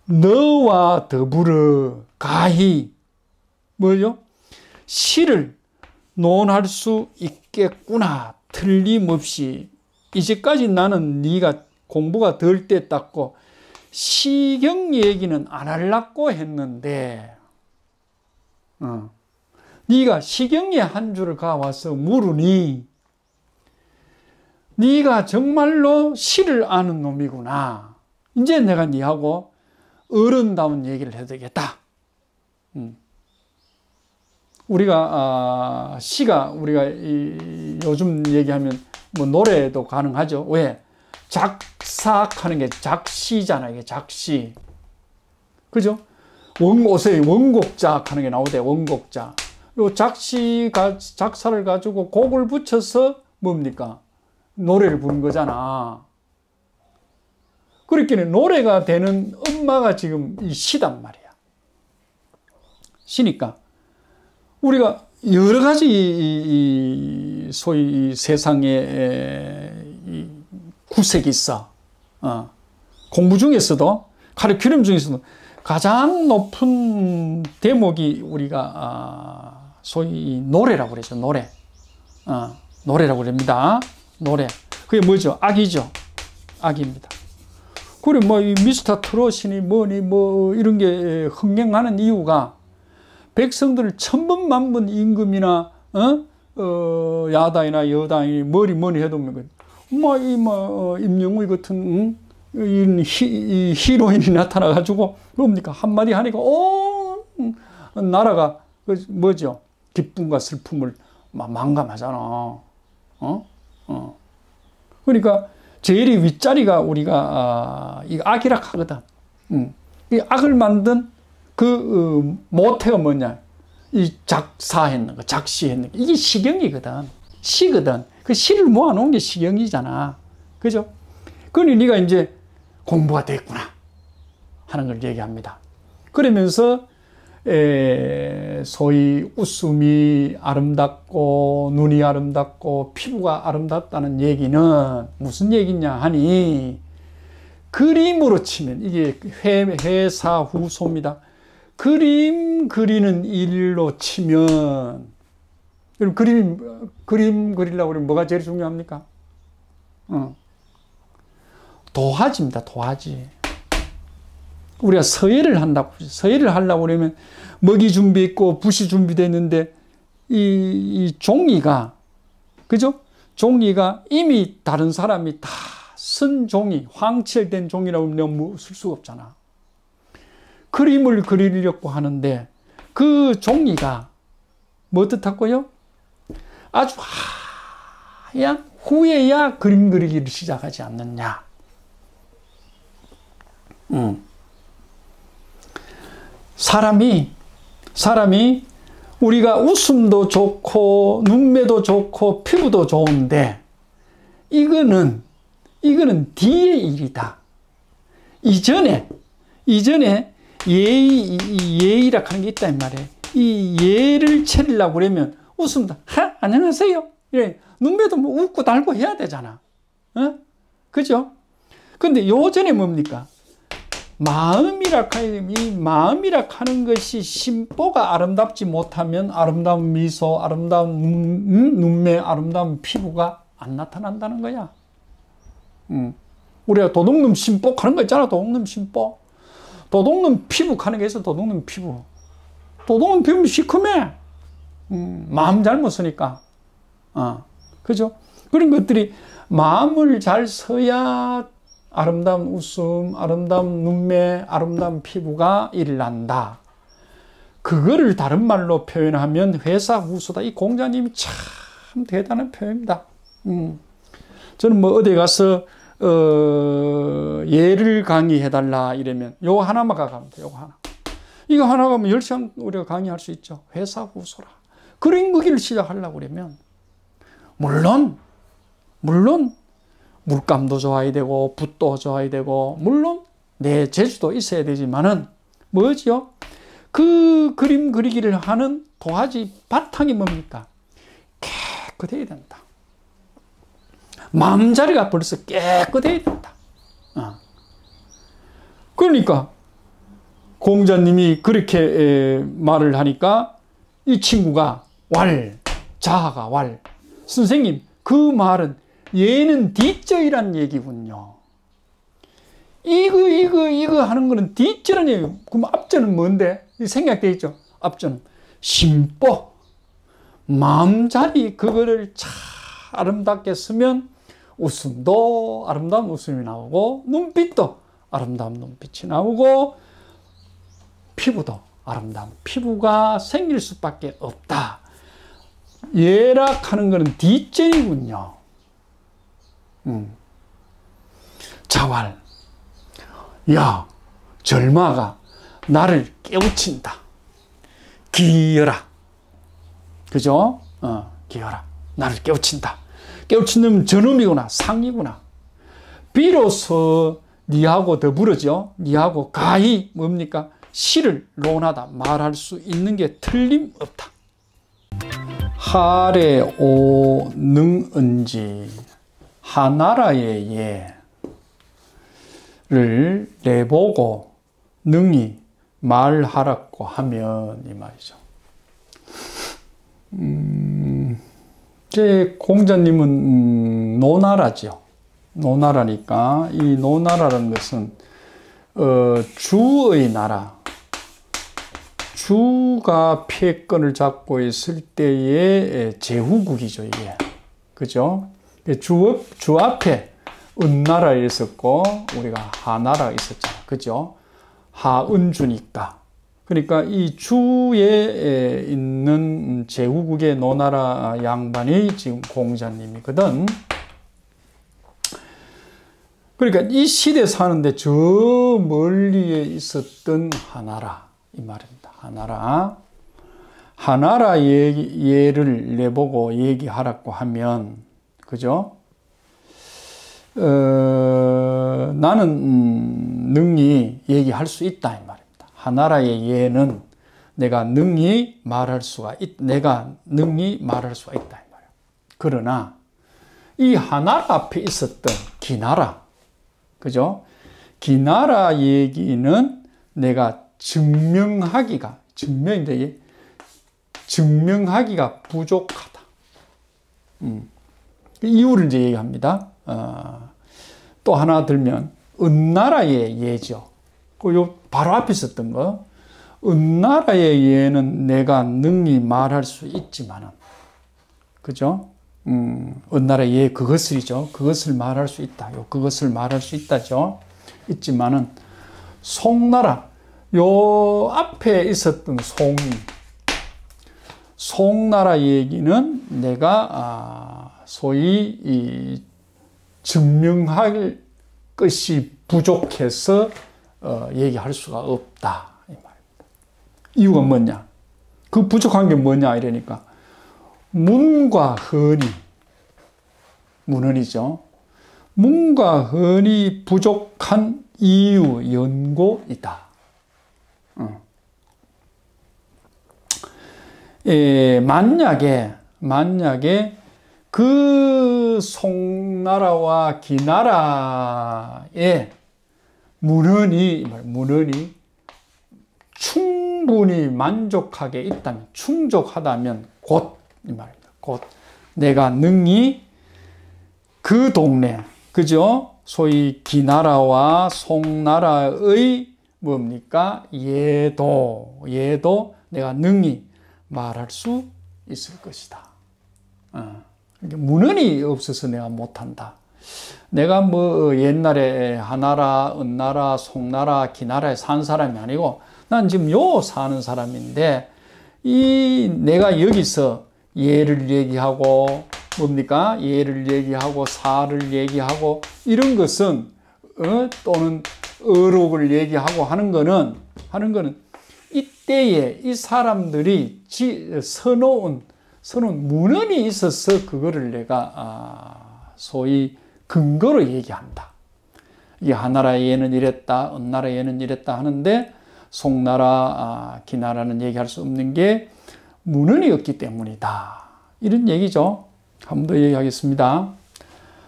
너와 더불어 가히 뭐죠? 시를 논할 수 있겠구나. 틀림없이 이제까지 나는 네가 공부가 덜 때 땄고 시경 얘기는 안 하려고 했는데 네가 시경에 한 줄을 가와서 물으니 네가 정말로 시를 아는 놈이구나. 이제 내가 네하고 어른다운 얘기를 해야 되겠다. 우리가 시가 우리가 요즘 얘기하면 뭐 노래도 가능하죠. 왜? 작사하는 게 작시잖아요. 이게 작시. 그죠? 원곡자 하는 게 나오대. 원곡자. 요 작사를 가지고 곡을 붙여서 뭡니까? 노래를 부른 거잖아. 그렇기는 노래가 되는 엄마가 지금 이 시단 말이야. 시니까 우리가 여러 가지 소위 세상에 구색이 있어. 공부 중에서도 카리큘럼 중에서도 가장 높은 대목이 우리가 소위 노래라고 그러죠. 노래라고 그럽니다. 노래. 그게 뭐죠? 악이죠. 악입니다. 그리고 뭐 이 미스터 트롯이니 뭐니 뭐 이런 게 흥행하는 이유가 백성들을 천번만번 임금이나 야당이나 여당이 뭐니 해도 임영웅 같은 이 히로인이 나타나가지고 뭡니까 한마디 하니까 나라가 뭐죠? 기쁨과 슬픔을 망감하잖아. 그러니까 제일 윗자리가 우리가 이 악이라 하거든. 이 악을 만든 그 모태가 뭐냐? 이 작사했는 거, 작시했는 거. 이게 시경이거든. 시거든. 그 시를 모아놓은 게 시경이잖아. 그죠? 그러니 네가 이제 공부가 됐구나 하는 걸 얘기합니다. 그러면서 소위 웃음이 아름답고 눈이 아름답고 피부가 아름답다는 얘기는 무슨 얘기냐 하니 그림으로 치면 이게 회사후소입니다. 그림 그리는 일로 치면 그럼 그림 그리려고 그러면 뭐가 제일 중요합니까? 도화지입니다. 도화지. 우리가 서예를 한다고, 서예를 하려고 그러면 먹이 준비했고 붓이 준비됐는데 이 종이가, 그죠? 종이가 이미 다른 사람이 다 쓴 종이, 황칠된 종이라고 하면 쓸 수가 없잖아. 그림을 그리려고 하는데 그 종이가 뭐 뜻하고요? 아주 하얀 후에야 그림 그리기를 시작하지 않느냐. 사람이 우리가 웃음도 좋고 눈매도 좋고 피부도 좋은데 이거는 뒤의 일이다. 이전에 예의라 하는 게 있단 말이에요. 이 예를 차리려고 그러면 웃음도 안녕하세요. 예, 눈매도 뭐 웃고 달고 해야 되잖아. 그죠? 근데 요전에 뭡니까? 마음이라 하는 것이 심보가 아름답지 못하면 아름다운 미소, 아름다운 눈매, 아름다운 피부가 안 나타난다는 거야. 우리가 도둑놈 심보 하는 거 있잖아. 도둑놈 심보. 도둑놈 피부 가는 게 있어. 도둑놈 피부. 도둑놈 피부 시커매. 마음 잘못 쓰니까. 그죠? 그런 것들이 마음을 잘 써야 아름다운 웃음, 아름다운 눈매, 아름다운 피부가 일난다. 그거를 다른 말로 표현하면 회사 후수다. 이 공자님이 참 대단한 표현입니다. 저는 뭐 어디 가서 예를 강의해달라 이러면 요 하나만 가갑니다. 요거 하나. 이거 하나 가면 10시간 우리가 강의할 수 있죠. 회사 후수라. 그런 거기를 시작하려고 그러면 물론 물감도 좋아야 되고 붓도 좋아야 되고 물론 내 재주도 있어야 되지만은 뭐지요? 그 그림 그리기를 하는 도화지 바탕이 뭡니까? 깨끗해야 된다. 마음자리가 벌써 깨끗해야 된다. 그러니까 공자님이 그렇게 말을 하니까 이 친구가 자아가 선생님 그 말은 얘는 뒷절이란 얘기군요. 이거 하는 거는 뒷절은 얘기예요. 그럼 앞절은 뭔데? 생략되어 있죠. 앞절은 심보, 마음자리 그거를 참 아름답게 쓰면 웃음도 아름다운 웃음이 나오고 눈빛도 아름다운 눈빛이 나오고 피부도 아름다운 피부가 생길 수밖에 없다. 예락하는 것은 뒷절이군요. 자활. 야, 절마가 나를 깨우친다. 기여라. 그죠? 기여라. 나를 깨우친다. 깨우치는 저놈이구나. 상이구나. 비로소 니하고 더불어죠. 니하고 가히 뭡니까? 시를 논하다 말할 수 있는 게 틀림없다. 하래 오 능은지 하나라의 예를 내보고 능히 말하라고 하면 이 말이죠. 제 공자님은 노나라죠. 노나라니까 이 노나라라는 것은 주의 나라. 주가 패권을 잡고 있을 때의 제후국이죠, 이게. 그죠? 주 앞에 은나라가 있었고, 우리가 하나라가 있었잖아. 그죠? 하은주니까. 그러니까 이 주에 있는 제후국의 노나라 양반이 지금 공자님이거든. 그러니까 이 시대에 사는데 저 멀리에 있었던 하나라. 이 말입니다. 하나라 예를 내보고 얘기하라고 하면, 그죠? 나는 능히 얘기할 수 있다. 이 말입니다. 하나라의 예는 내가 능히 말할 수가 있다. 이 말이에요. 그러나, 이 하나라 앞에 있었던 기나라, 그죠? 기나라 얘기는 내가 증명하기가 부족하다. 이유를 이제 얘기합니다. 또 하나 들면 은나라의 예죠. 요 바로 앞에 있었던 거. 은나라의 예는 내가 능히 말할 수 있지만은, 그죠? 은나라의 예 그것을이죠. 그것을 말할 수 있다. 그것을 말할 수 있다죠. 있지만은 송나라 요 앞에 있었던 송나라 얘기는 내가 소위 증명할 것이 부족해서 얘기할 수가 없다. 이 말입니다. 이유가 뭐냐? 그 부족한 게 뭐냐 이러니까 문과 헌이, 문헌이죠. 문과 헌이 부족한 이유, 연고이다. 만약에 그 송나라와 기나라의 문헌이 충분히 만족하게 있다면, 충족하다면 곧 이 말입니다. 곧 내가 능히 그 동네, 그죠? 소위 기나라와 송나라의 뭡니까? 얘도 내가 능히 말할 수 있을 것이다. 문헌이 없어서 내가 못한다. 내가 뭐 옛날에 하나라, 은나라, 송나라, 기나라에 산 사람이 아니고 난 지금 요 사는 사람인데 내가 여기서 예를 얘기하고 뭡니까? 예를 얘기하고 사를 얘기하고 이런 것은 또는 어록을 얘기하고 하는 거는 이때에 이 사람들이 서놓은 문헌이 있어서 그거를 내가 소위 근거로 얘기한다. 이 하나라의 예는 이랬다, 은나라의 예는 이랬다 하는데 송나라, 기나라는 얘기할 수 없는 게 문헌이 없기 때문이다. 이런 얘기죠. 한 번 더 얘기하겠습니다.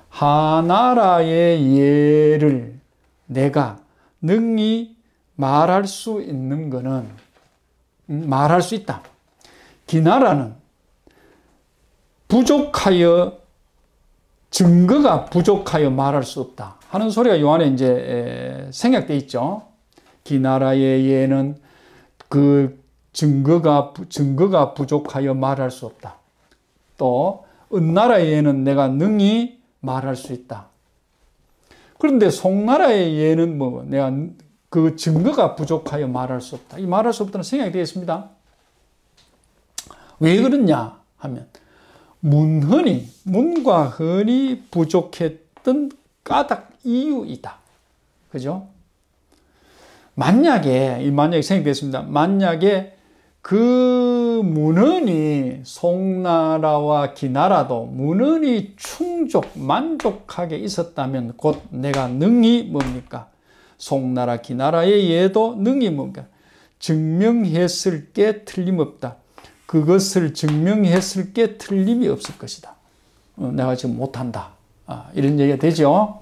하나라의 예를 내가 능히 말할 수 있는 거는 말할 수 있다. 기나라는 부족하여 증거가 부족하여 말할 수 없다 하는 소리가 요 안에 이제 생략되어 있죠. 기나라의 예는 그 증거가 부족하여 말할 수 없다. 또 은나라의 예는 내가 능히 말할 수 있다. 그런데 송나라의 예는 뭐 내가 그 증거가 부족하여 말할 수 없다. 이 말할 수 없다는 생각이 되겠습니다. 왜 그러냐 하면 문과 헌이 부족했던 까닭 이유이다. 그죠? 만약에 생각됐습니다. 만약에 그 문헌이 송나라와 기나라도 문헌이 만족하게 있었다면 곧 내가 능히 뭡니까? 송나라 기나라의 예도 능히 뭡니까? 증명했을 게 틀림없다. 그것을 증명했을 게 틀림이 없을 것이다. 내가 지금 못한다. 이런 얘기가 되죠.